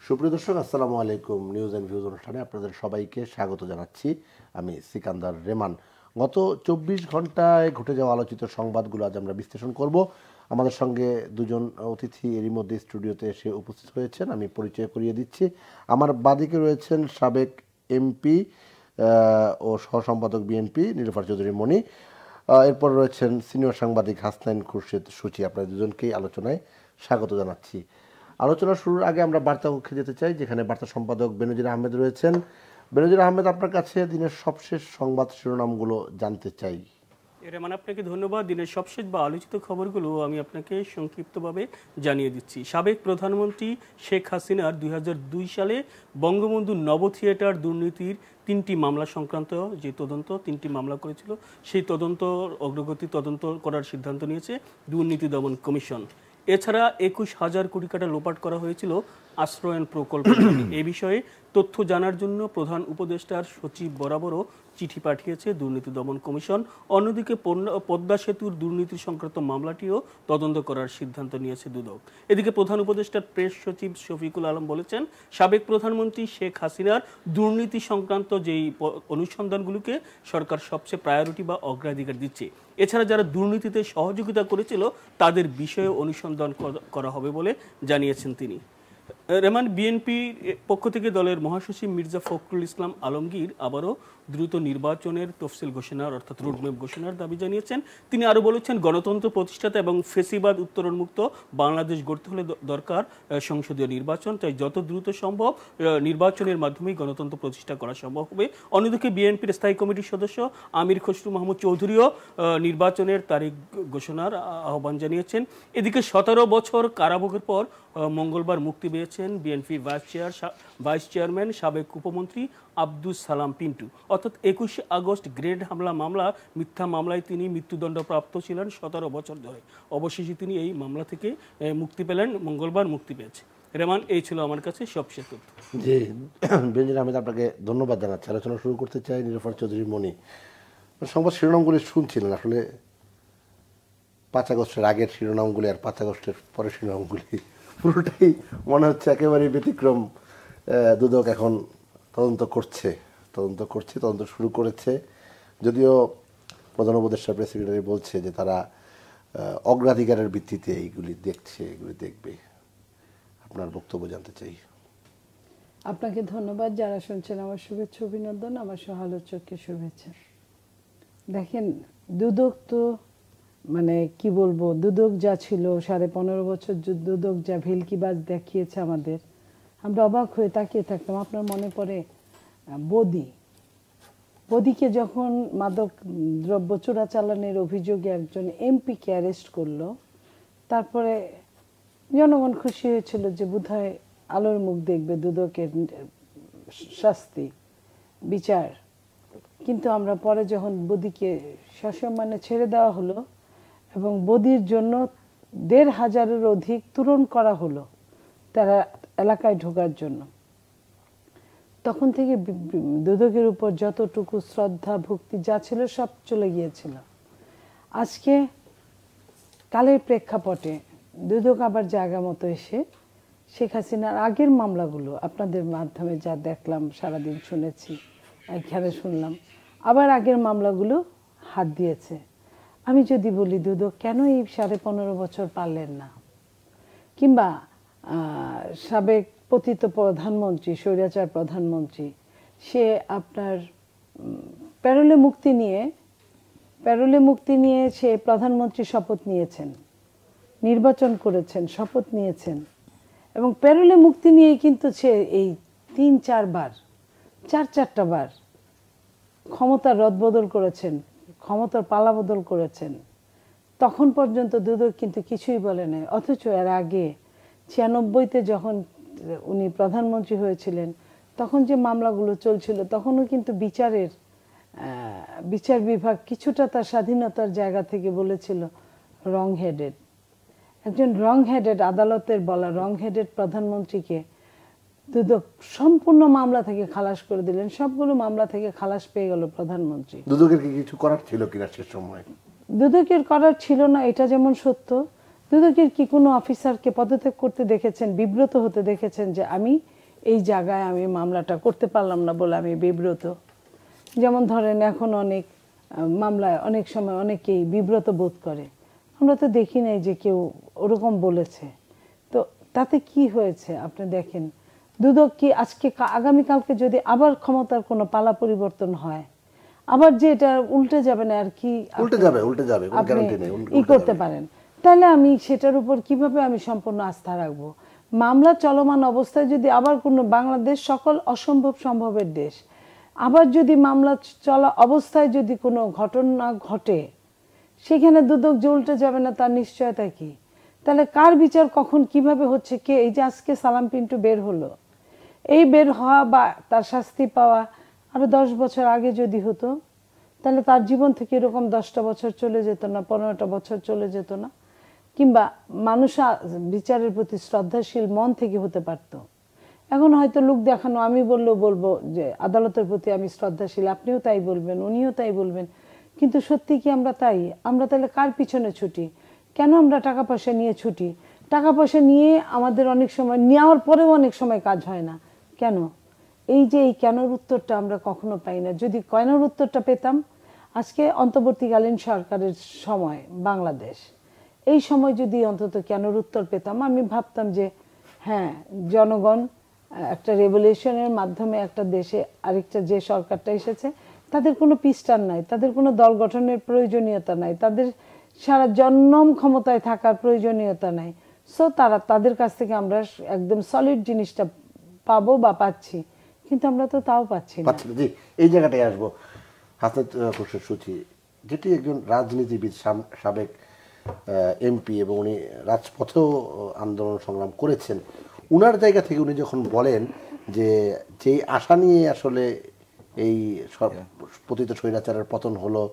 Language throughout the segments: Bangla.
সুপ্রিয় দর্শক, আসসালামু আলাইকুম। নিউজ অ্যান্ড ভিউজ অনুষ্ঠানে আপনাদের সবাইকে স্বাগত জানাচ্ছি। আমি সিকান্দার রেমান। গত ২৪ ঘন্টায় ঘটে যাওয়া আলোচিত সংবাদগুলো আজ আমরা বিশ্লেষণ করব। আমাদের সঙ্গে দুজন অতিথি এরই মধ্যে স্টুডিওতে এসে উপস্থিত হয়েছেন, আমি পরিচয় করিয়ে দিচ্ছি। আমার বাদিকে রয়েছেন সাবেক এমপি ও সহসম্পাদক বিএনপি নীলুফার চৌধুরী মনি। এরপর রয়েছেন সিনিয়র সাংবাদিক হাসনাইন খুরশেদ সূচি। আপনাদের দুজনকেই আলোচনায় স্বাগত জানাচ্ছি। আলোচনা শুরুর আগে আমরা বার্তা কক্ষে যেতে চাই, যেখানে বার্তা সম্পাদক বেনজির আহমেদ রয়েছেন। বেনজির আহমেদ, আপনার কাছে দিনের সবশেষ সংবাদ শিরোনামগুলো জানতে চাই। রেমান, আপনাকে ধন্যবাদ। দিনের সবশেষ বা আলোচিত খবরগুলো আমি আপনাকে সংক্ষিপ্তভাবে জানিয়ে দিচ্ছি। সাবেক প্রধানমন্ত্রী শেখ হাসিনার ২০০২ সালে বঙ্গবন্ধু নব থিয়েটার দুর্নীতির ৩টি মামলা সংক্রান্ত যে তদন্ত ৩টি মামলা করেছিল, সেই তদন্ত করার সিদ্ধান্ত নিয়েছে দুর্নীতি দমন কমিশন। এছাড়া ২১,০০০ কোটি টাকা লোপাট করা হয়েছিল আশ্রয়ন প্রকল্প। এ বিষয়ে তথ্য জানার জন্য প্রধান উপদেষ্টার সচিব বরাবরও চিঠি পাঠিয়েছে দুর্নীতি দমন কমিশন। অন্যদিকে পদ্মা সেতুর দুর্নীতি সংক্রান্ত মামলাটিও তদন্ত করার সিদ্ধান্ত নিয়েছে দুদক। এদিকে প্রধান উপদেষ্টার প্রেস সচিব শফিকুল আলম বলেছেন, সাবেক প্রধানমন্ত্রী শেখ হাসিনার দুর্নীতি সংক্রান্ত যেই অনুসন্ধানগুলোকে সরকার সবচেয়ে প্রায়োরিটি বা অগ্রাধিকার দিচ্ছে। এছাড়া যারা দুর্নীতিতে সহযোগিতা করেছিল তাদের বিষয়ে অনুসন্ধান করা হবে বলে জানিয়েছেন তিনি। রেমান, বিএনপি পক্ষ থেকে দলের মহাসচিব মির্জা ফখরুল ইসলাম আলমগীর আবারও দ্রুত নির্বাচনের তফসিল ঘোষণার অর্থাৎ রোডম্যাপ ঘোষণার দাবি জানিয়েছেন। তিনি আরও বলেছেন, গণতন্ত্র প্রতিষ্ঠাতা এবং ফেসিবাদ উত্তরণমুক্ত বাংলাদেশ গড়তে হলে দরকার সংসদীয় নির্বাচন। তাই যত দ্রুত সম্ভব নির্বাচনের মাধ্যমেই গণতন্ত্র প্রতিষ্ঠা করা সম্ভব হবে। অন্যদিকে বিএনপির স্থায়ী কমিটির সদস্য আমির খসরু মাহমুদ চৌধুরীও নির্বাচনের তারিখ ঘোষণার আহ্বান জানিয়েছেন। এদিকে ১৭ বছর কারাভোগের পর মঙ্গলবার মুক্তি পেয়েছেন বিএনপি ভাইস চেয়ারম্যান সাবেক উপমন্ত্রী আব্দুস সালাম পিন্টু। অর্থাৎ ২১শে আগস্ট গ্রেড মিথ্যা মামলায় তিনি মৃত্যুদণ্ডপ্রাপ্ত ছিলেন ১৭ বছর ধরে। অবশেষে তিনি এই মামলা থেকে মুক্তি পেলেন, মঙ্গলবার মুক্তি পেয়েছে। রেমান, এই ছিল আমার কাছে সবশেষ তথ্য। জি, বেনজির আহমেদ, আপনাকে ধন্যবাদ জানাচ্ছি। আলোচনা শুরু করতে চাই নীলুফার চৌধুরী মনি। সংবাদ শিরোনামগুলি শুনছিলেন, আসলে ৫ আগস্টের আগের শিরোনামগুলি আর ৫ আগস্টের পরের শিরোনামগুলি পুরোটাই মনে হচ্ছে একেবারেই ব্যতিক্রম। দুদক এখন তদন্ত শুরু করেছে। যদিও প্রধান উপদেষ্টা প্রেস সেক্রেটারি বলছে যে তারা অগ্রাধিকারের ভিত্তিতে এগুলি দেখবে। আপনার বক্তব্য জানতে চাই। আপনাকে ধন্যবাদ। যারা শুনছেন আমার শুভেচ্ছা অভিনন্দন, আমার সহালোচককে শুভেচ্ছা। দেখেন, দুদক তো কি বলবো, দুদক যা ছিল 15.5 বছর, দুদক যা ভেলকিবাজ দেখিয়েছে আমাদের, আমরা অবাক হয়ে তাকিয়ে থাকতাম। আপনার মনে পড়ে বদিকে যখন মাদক দ্রব্য চোরাচালানের অভিযোগে একজন এমপিকে অ্যারেস্ট করলো, তারপরে জনগণ খুশি হয়েছিল যে বোধহয় আলোর মুখ দেখবে দুদকের শাস্তি বিচার। কিন্তু আমরা পরে যখন বদিকে সসম্মানে ছেড়ে দেওয়া হলো এবং বদির জন্য ১৫০০-এর অধিক তুরণ করা হলো তারা এলাকায় ঢোকার জন্য, তখন থেকে দুদকের উপর যতটুকু শ্রদ্ধা ভক্তি যা ছিল সব চলে গিয়েছিল। আজকে কালের প্রেক্ষাপটে দুদক আবার জায়গা মতো এসে শেখ হাসিনার আগের মামলাগুলো আপনাদের মাধ্যমে যা দেখলাম, সারাদিন শুনেছি, এখানে শুনলাম, আবার আগের মামলাগুলো হাত দিয়েছে। আমি যদি বলি, দুদক কেন এই 15.5 বছর পারলেন না? কিংবা সাবেক পতিত প্রধানমন্ত্রী, স্বৈরাচার প্রধানমন্ত্রী, সে আপনার প্যারোলে মুক্তি নিয়ে সে প্রধানমন্ত্রী শপথ নিয়েছেন, নির্বাচন করেছেন, শপথ নিয়েছেন, এবং প্যারোলে মুক্তি নিয়ে কিন্তু সে এই 4-4টা বার ক্ষমতার রদবদল করেছেন, ক্ষমতার পালাবদল করেছেন। তখন পর্যন্ত দুদক কিন্তু কিছুই বলে নাই। অথচ এর আগে 96-তে যখন উনি প্রধানমন্ত্রী হয়েছিলেন, তখন যে মামলাগুলো চলছিল, তখনও কিন্তু বিচার বিভাগ কিছুটা তার স্বাধীনতার জায়গা থেকে বলেছিল রং হেডেড। একজন রং হেডেড আদালতের বলা রং হেডেড প্রধানমন্ত্রীকে দুদক সম্পূর্ণ মামলা থেকে খালাস করে দিলেন। সবগুলো মামলা থেকে খালাস পেয়ে গেল প্রধানমন্ত্রী। দুদকের কি কিছু করার ছিল কিনা সে সময়? দুদকের করার ছিল না, এটা যেমন সত্য। দুদকের কি কোনো অফিসারকে পদত্যাগ করতে দেখেছেন, বিব্রত হতে দেখেছেন যে আমি এই জায়গায় আমি মামলাটা করতে পারলাম না বলে আমি বিব্রত। যেমন ধরেন এখন অনেক মামলায় অনেক সময় অনেকেই বিব্রত বোধ করে, আমরা তো দেখি নাই যে কেউ ওরকম বলেছে। তো তাতে কি হয়েছে আপনি দেখেন, দুদক কি আজকে আগামীকালকে যদি আবার ক্ষমতার কোনো পালা পরিবর্তন হয়, আবার যে এটা উল্টে যাবে না আর কি, উল্টে যাবে, কোনো আপনি গ্যারান্টি নেই ই করতে পারেন, তাহলে আমি সেটার উপর কিভাবে আমি সম্পূর্ণ আস্থা রাখবো? মামলা চলমান অবস্থায় যদি আবার কোনো, বাংলাদেশ সকল অসম্ভব সম্ভবের দেশ, আবার যদি মামলা চলা অবস্থায় যদি কোনো ঘটনা ঘটে, সেখানে দুদক যে উল্টে যাবে না তার নিশ্চয়তা কি? তাহলে কার বিচার কখন কিভাবে হচ্ছে, কে? এই যে আজকে সালাম পিন্টু বের হলো, এই বের হওয়া বা তার শাস্তি পাওয়া আরো 10 বছর আগে যদি হতো, তাহলে তার জীবন থেকে এরকম 10টা বছর চলে যেত না, 15টা বছর চলে যেত না, কিংবা মানুষ বিচারের প্রতি শ্রদ্ধাশীল মন থেকে হতে পারত। এখন হয়তো লোক দেখানো, আমি বললেও বলবো যে আদালতের প্রতি আমি শ্রদ্ধাশীল, আপনিও তাই বলবেন, উনিও তাই বলবেন, কিন্তু সত্যি কি আমরা তাই? আমরা তাহলে কার পিছনে ছুটি? কেন আমরা টাকা পয়সা নিয়ে ছুটি? টাকা পয়সা নিয়ে আমাদের অনেক সময়, নেওয়ার পরেও অনেক সময় কাজ হয় না কেন? এই যে এই কেনর উত্তরটা আমরা কখনো পাই না। যদি কেনর উত্তরটা পেতাম, আজকে অন্তর্বর্তীকালীন সরকারের সময় বাংলাদেশ, এই সময় যদি অন্তত কেনর উত্তর পেতাম, আমি ভাবতাম যে হ্যাঁ, জনগণ একটা রেভলিউশনের মাধ্যমে একটা দেশে আরেকটা যে সরকারটা এসেছে, তাদের কোনো পিস্টান নাই, তাদের কোনো দল গঠনের প্রয়োজনীয়তা নাই, তাদের সারা জন্ম ক্ষমতায় থাকার প্রয়োজনীয়তা নাই। সো তাদের কাছ থেকে আমরা একদম সলিড জিনিসটা পাবো বা পাচ্ছি, কিন্তু আমরা তো তাও পাচ্ছি না। জি, এই জায়গাটায় আসবো। হাসনাত হোসেন সূচি, যেটি একজন রাজনীতিবিদ, সাবেক এমপি, এবং উনি রাজপথেও আন্দোলন সংগ্রাম করেছেন। উনার জায়গা থেকে উনি যখন বলেন যে যেই আশা নিয়ে আসলে এই পতিত স্বৈরাচারের পতন হলো,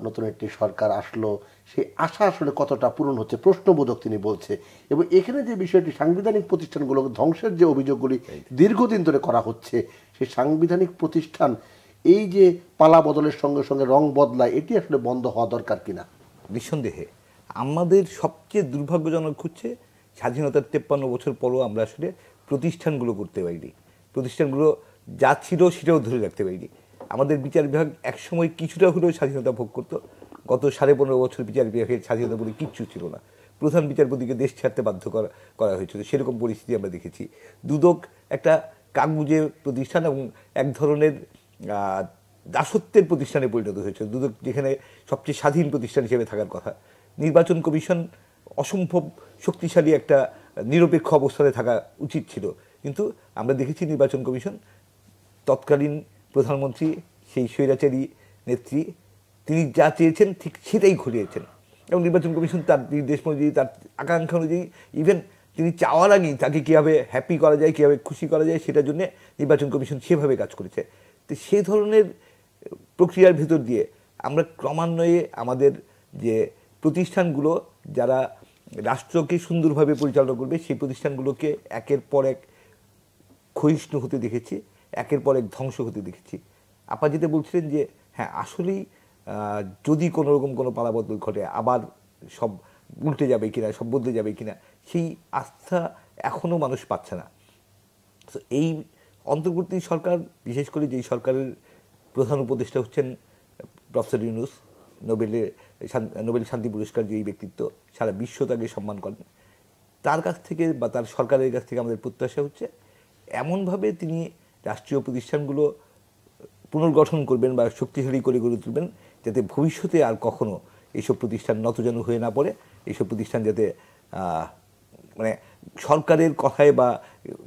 নতুন একটি সরকার আসলো, সেই আশা আসলে কতটা পূরণ হচ্ছে প্রশ্নবোধক তিনি বলছে। এবং এখানে যে বিষয়টি, সাংবিধানিক প্রতিষ্ঠানগুলো ধ্বংসের যে অভিযোগগুলি দীর্ঘদিন ধরে করা হচ্ছে, সেই সাংবিধানিক প্রতিষ্ঠান এই যে পালা বদলের সঙ্গে সঙ্গে রং বদলায়, এটি আসলে বন্ধ হওয়া দরকার কিনা? নিঃসন্দেহে আমাদের সবচেয়ে দুর্ভাগ্যজনক হচ্ছে স্বাধীনতার 53 বছর পরও আমরা আসলে প্রতিষ্ঠানগুলো করতে পারিনি, প্রতিষ্ঠানগুলো যা ছিল সেটাও ধরে রাখতে পারিনি। আমাদের বিচার বিভাগ একসময় কিছুটা হলেও স্বাধীনতা ভোগ করতো, গত 15.5 বছর বিচার বিভাগের স্বাধীনতা বলে কিচ্ছু ছিল না। প্রধান বিচারপতিকে দেশ ছাড়তে বাধ্য করা হয়েছিল, সেরকম পরিস্থিতি আমরা দেখেছি। দুদক একটা কাগজে প্রতিষ্ঠান এবং এক ধরনের দাসত্বের প্রতিষ্ঠানে পরিণত হয়েছে দুদক, যেখানে সবচেয়ে স্বাধীন প্রতিষ্ঠান হিসেবে থাকার কথা। নির্বাচন কমিশন অসম্ভব শক্তিশালী একটা নিরপেক্ষ অবস্থানে থাকা উচিত ছিল, কিন্তু আমরা দেখেছি নির্বাচন কমিশন, তৎকালীন প্রধানমন্ত্রী সেই স্বৈরাচারী নেত্রী, তিনি যা চেয়েছেন ঠিক সেটাই ঘটিয়েছেন। এবং নির্বাচন কমিশন তার নির্দেশ অনুযায়ী, তার আকাঙ্ক্ষা অনুযায়ী, ইভেন তিনি চাওয়ার আগেই তাকে কীভাবে হ্যাপি করা যায়, কীভাবে খুশি করা যায়, সেটার জন্য নির্বাচন কমিশন সেভাবে কাজ করেছে। তো সেই ধরনের প্রক্রিয়ার ভেতর দিয়ে আমরা ক্রমান্বয়ে আমাদের যে প্রতিষ্ঠানগুলো যারা রাষ্ট্রকে সুন্দরভাবে পরিচালনা করবে, সেই প্রতিষ্ঠানগুলোকে একের পর এক ক্ষয়িষ্ণু হতে দেখেছি, একের পর এক ধ্বংস হতে দেখেছি। আপা যেটা বলছিলেন যে হ্যাঁ, আসলেই যদি কোনো রকম কোনো পালাবদল ঘটে, আবার সব উল্টে যাবে কিনা, সব বদলে যাবে কিনা, সেই আস্থা এখনও মানুষ পাচ্ছে না। তো এই অন্তর্বর্তী সরকার, বিশেষ করে যেই সরকারের প্রধান উপদেষ্টা হচ্ছেন প্রফেসর ইউনূস, নোবেল শান্তি পুরস্কার যেই ব্যক্তিত্ব, সারা বিশ্ব তাকে সম্মান করেন, তার কাছ থেকে বা তার সরকারের কাছ থেকে আমাদের প্রত্যাশা হচ্ছে এমনভাবে তিনি রাষ্ট্রীয় প্রতিষ্ঠানগুলো পুনর্গঠন করবেন বা শক্তিশালী করে গড়ে তুলবেন, যাতে ভবিষ্যতে আর কখনো এইসব প্রতিষ্ঠান নতজানু হয়ে না পড়ে, এইসব প্রতিষ্ঠান যাতে মানে সরকারের কথায় বা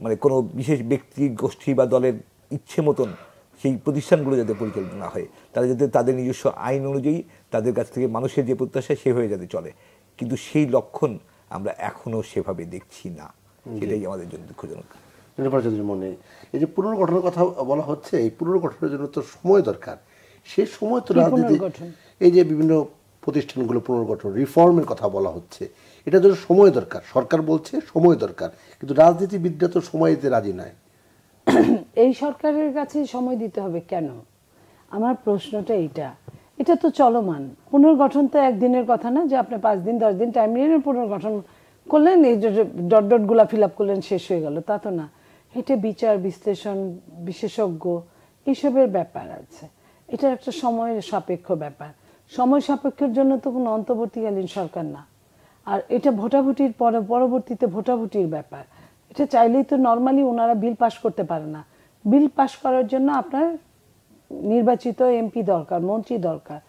মানে কোনো বিশেষ ব্যক্তি, গোষ্ঠী বা দলের ইচ্ছে মতন সেই প্রতিষ্ঠানগুলো যাতে পরিচালিত না হয়, তারা যাতে তাদের নিজস্ব আইন অনুযায়ী তাদের কাছ থেকে মানুষের যে প্রত্যাশা সেভাবে যাতে চলে। কিন্তু সেই লক্ষণ আমরা এখনো সেভাবে দেখছি না, সেটাই আমাদের জন্য দুঃখজনক। মনে এই যে পুনর্গঠনের কথা বলা হচ্ছে, এই পুনর্গঠনের জন্য তো সময় দরকার। সেই সময় তো রাজনীতি, এই যে বিভিন্ন প্রতিষ্ঠানগুলো পুনর্গঠন, রিফর্মের কথা বলা হচ্ছে, এটার জন্য সময় দরকার। সরকার বলছে সময় দরকার, কিন্তু রাজনীতিবিদরা তো সময় দিতে রাজি নয়। এই সরকারের কাছে সময় দিতে হবে কেন? আমার প্রশ্নটা এটা তো চলমান। পুনর্গঠন তো একদিনের কথা না যে আপনি 5 দিন 10 দিন টাইম নিয়ে পুনর্গঠন করলেন, এই ডট ডট গুলা ফিল আপ করলেন, শেষ হয়ে গেল, তা তো না। এটা বিচার বিশ্লেষণ বিশেষজ্ঞ এইসবের ব্যাপার আছে। এটা একটা সময়ের সাপেক্ষ ব্যাপার। সময় সাপেক্ষের জন্য তো কোনো অন্তর্বর্তীকালীন সরকার না। আর এটা ভোটাভুটির পরবর্তীতে ভোটাভুটির ব্যাপার। এটা চাইলেই তো নর্মালি ওনারা বিল পাস করতে পারে না। বিল পাস করার জন্য আপনার নির্বাচিত এমপি দরকার, মন্ত্রী দরকার।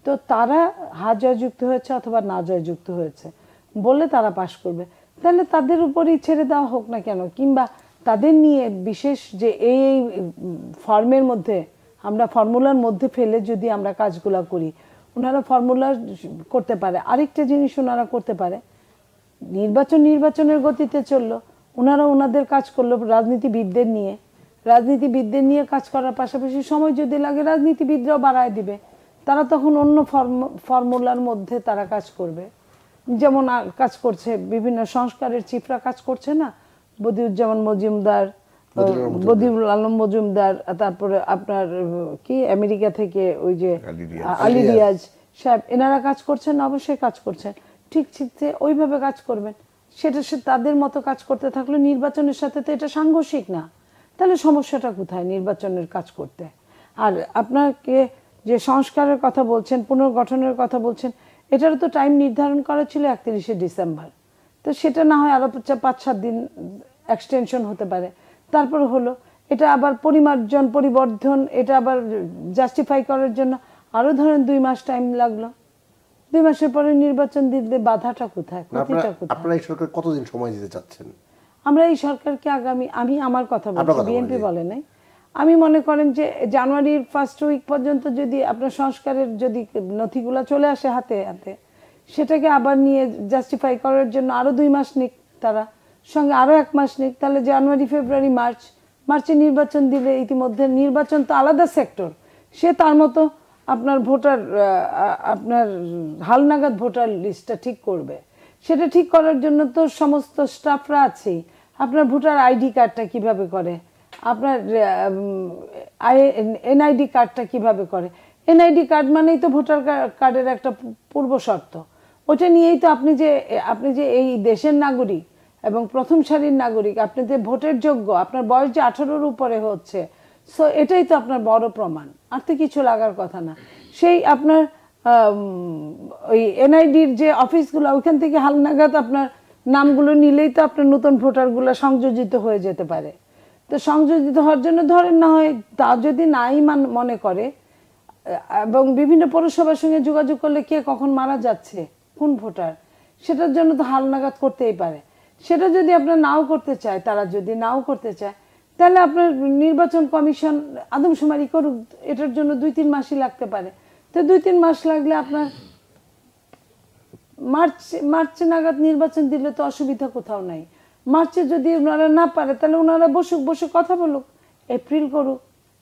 তো তারা হা জয়যুক্ত হয়েছে অথবা না জয়যুক্ত হয়েছে বলে তারা পাশ করবে, তাহলে তাদের উপরেই ছেড়ে দেওয়া হোক না কেন? কিংবা তাদের নিয়ে বিশেষ যে এই ফর্মের মধ্যে আমরা ফর্মুলার মধ্যে ফেলে যদি আমরা কাজগুলো করি, ওনারা ফর্মুলা করতে পারে। আরেকটা জিনিস ওনারা করতে পারে, নির্বাচনের গতিতে চললো, ওনারা ওনাদের কাজ করলো রাজনীতিবিদদের নিয়ে কাজ করার পাশাপাশি সময় যদি লাগে রাজনীতিবিদরাও বাড়ায় দিবে। তারা তখন অন্য ফর্মুলার মধ্যে তারা কাজ করবে। যেমন কাজ করছে বিভিন্ন সংস্কারের চিফরা কাজ করছে না, বদিউজ্জামান মজুমদার, বদিউল আলম মজুমদার, তারপরে আপনার কি আমেরিকা থেকে ওই যে আলী রিয়াজ সাহেব, এনারা কাজ করছেন, অবশ্যই কাজ করছেন, ঠিক ওইভাবে কাজ করবেন। সেটা সে তাদের মতো কাজ করতে থাকলো। নির্বাচনের সাথে তো এটা সাংঘর্ষিক না, তাহলে সমস্যাটা কোথায় নির্বাচনের কাজ করতে? আর আপনাকে যে সংস্কারের কথা বলছেন, পুনর্গঠনের কথা বলছেন, এটারও তো টাইম নির্ধারণ করা ছিল 31শে ডিসেম্বর। তো সেটা না হয় আরো 5-7 দিন এক্সটেনশন হতে পারে। তারপর হলো এটা আবার পরিমার্জন পরিবর্ধন, এটা আবার জাস্টিফাই করার জন্য আরো ধরেন 2 মাস টাইম লাগলো। 2 মাসের পরে নির্বাচন দিলে বাধাটা কোথায়, ক্ষতিটা কোথায়? আপনারা এই সরকার কতদিন সময় দিতে চাচ্ছেন? আমরা এই সরকারকে আমি আমার কথা বলছি, বিএনপি বলে নাই। আমি মনে করেন যে জানুয়ারির ফার্স্ট উইক পর্যন্ত যদি আপনার সংস্কারের যদি নথিগুলো চলে আসে হাতে হাতে, সেটাকে আবার নিয়ে জাস্টিফাই করার জন্য আরো 2 মাস নিক, তারা সঙ্গে আরো 1 মাস নিক, তাহলে জানুয়ারি ফেব্রুয়ারি মার্চে নির্বাচন দিলে, ইতিমধ্যে নির্বাচন তো আলাদা সেক্টর, সে তার মতো আপনার আপনার হালনাগাদ ভোটার লিস্টটা ঠিক করবে। সেটা ঠিক করার জন্য তো সমস্ত স্টাফরা আছেই। আপনার ভোটার আইডি কার্ডটা কিভাবে করে, আপনার এনআইডি কার্ডটা কিভাবে করে। এনআইডি কার্ড মানেই তো ভোটার কার্ডের একটা পূর্ব শর্ত। ওটা নিয়েই তো আপনি যে এই দেশের নাগরিক এবং প্রথম সারির নাগরিক, আপনি যে ভোটের যোগ্য, আপনার বয়স যে 18-র উপরে হচ্ছে, সো এটাই তো আপনার বড় প্রমাণ। আর তো কিছু লাগার কথা না। সেই আপনার ওই এনআইডির যে অফিসগুলো, ওইখান থেকে হালনাগাদ আপনার নামগুলো নিলেই তো আপনার নতুন ভোটারগুলো সংযোজিত হয়ে যেতে পারে। তো সংযোজিত হওয়ার জন্য ধরেন না হয় তা যদি নাই মনে করে, এবং বিভিন্ন পৌরসভার সঙ্গে যোগাযোগ করলে কে কখন মারা যাচ্ছে, কোন ভোটার, সেটার জন্য তো হালনাগাদ করতেই পারে। সেটা যদি আপনার নাও করতে চায়, তারা যদি নাও করতে চায়, তাহলে আপনার নির্বাচন কমিশন আদমশুমারি করুক। এটার জন্য 2-3 মাসই লাগতে পারে। তো 2-3 মাস লাগলে আপনার মার্চ নাগাদ নির্বাচন দিলে তো অসুবিধা কোথাও নাই। মার্চে যদি ওনারা না পারে, তাহলে ওনারা বসে কথা বলুক, এপ্রিল করুক,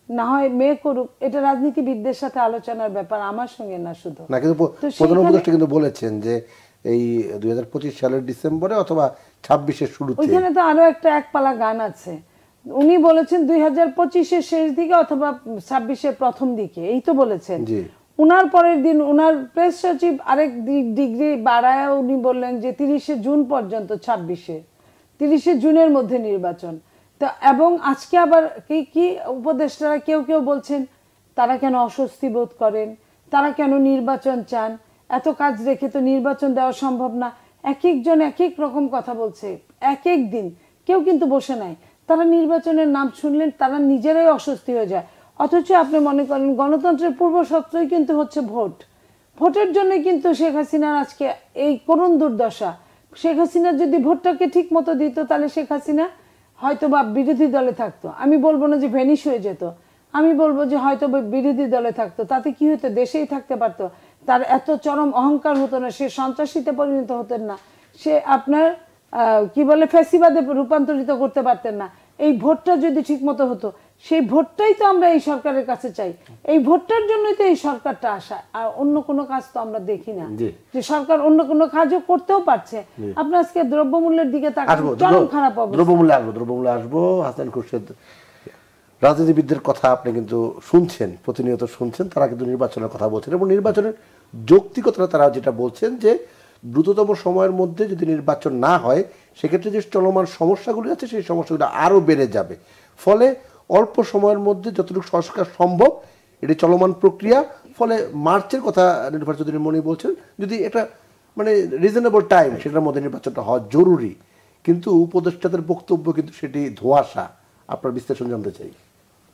না হয় মে করুক। এটা রাজনীতিবিদদের সাথে আলোচনার ব্যাপার, আমার সঙ্গে না শুধু না। কিন্তু প্রধান উপদেষ্টা কিন্তু বলেছেন যে এই 2025 সালের ডিসেম্বরে অথবা 26-এর শুরুতে। ওইখানে তো আরো এক পালা গান আছে। উনি বলেছেন 2025-এর শেষ দিকে অথবা 26-এর প্রথম দিকে, এই তো বলেছেন। উনার পরের দিন উনার প্রেস সচিব আরেক ডিগ্রি বাড়ায় উনি বললেন যে 30শে জুন পর্যন্ত, 30শে জুনের মধ্যে নির্বাচন। তো এবং আজকে আবার কি উপদেষ্টারা কেউ বলছেন তারা কেন অস্বস্তি বোধ করেন, তারা কেন নির্বাচন চান, এত কাজ রেখে তো নির্বাচন দেওয়া সম্ভব না। এক একজন এক এক রকম কথা বলছে এক এক দিন, কেউ কিন্তু বসে নাই। তারা নির্বাচনের নাম শুনলেন তারা নিজেরাই অস্বস্তি হয়ে যায়। অথচ আপনি মনে করেন গণতন্ত্রের পূর্ব শর্তই কিন্তু হচ্ছে ভোটের জন্য কিন্তু শেখ হাসিনার আজকে এই করুণ দুর্দশা। শেখ হাসিনা যদি ভোটটাকে ঠিক মতো দিত, তাহলে শেখ হাসিনা হয়তো বা বিরোধী দলে থাকতো। আমি বলবো না যে ভ্যানিশ হয়ে যেত, আমি বলবো যে হয়তো বা বিরোধী দলে থাকতো। তাতে কি হতো, দেশেই থাকতে পারতো, তার এত চরম অহংকার হতো না, সে সন্ত্রাসীতে পরিণত হতেন না, সে আপনার কি বলে ফ্যাসিবাদে রূপান্তরিত করতে পারতেন না। এই ভোটটা যদি ঠিক মতো হতো, সেই ভোটটাই তো আমরা এই সরকারের কাছে চাই। এই ভোটটার জন্যই তো এই সরকারটা আসা, আর অন্য কোনো কাজ তো আমরা দেখি না যে সরকার অন্য কোনো কাজও করতেও পারছে। আপনার আজকে দ্রব্যমূল্যের দিকে চরম খারাপ অবস্থা। দ্রব্যমূল্যে আসবো। হাসান খুরশেদ, রাজনীতিবিদদের কথা আপনি কিন্তু শুনছেন, প্রতিনিয়ত শুনছেন। তারা কিন্তু নির্বাচনের কথা বলছেন এবং নির্বাচনের যৌক্তিকতা তারা যেটা বলছেন যে দ্রুততম সময়ের মধ্যে যদি নির্বাচন না হয় সেক্ষেত্রে যে চলমান সমস্যাগুলো আছে সেই সমস্যাগুলো আরও বেড়ে যাবে। ফলে অল্প সময়ের মধ্যে যতটুকু সংস্কার সম্ভব এটি চলমান প্রক্রিয়া। ফলে মার্চের কথা নির্বাচন যদি মনে বলছেন, যদি একটা মানে রিজনেবল টাইম সেটার মধ্যে নির্বাচনটা হওয়া জরুরি, কিন্তু উপদেষ্টাদের বক্তব্য কিন্তু সেটি ধোঁয়াশা। আপনার বিশ্লেষণ জানতে চাই।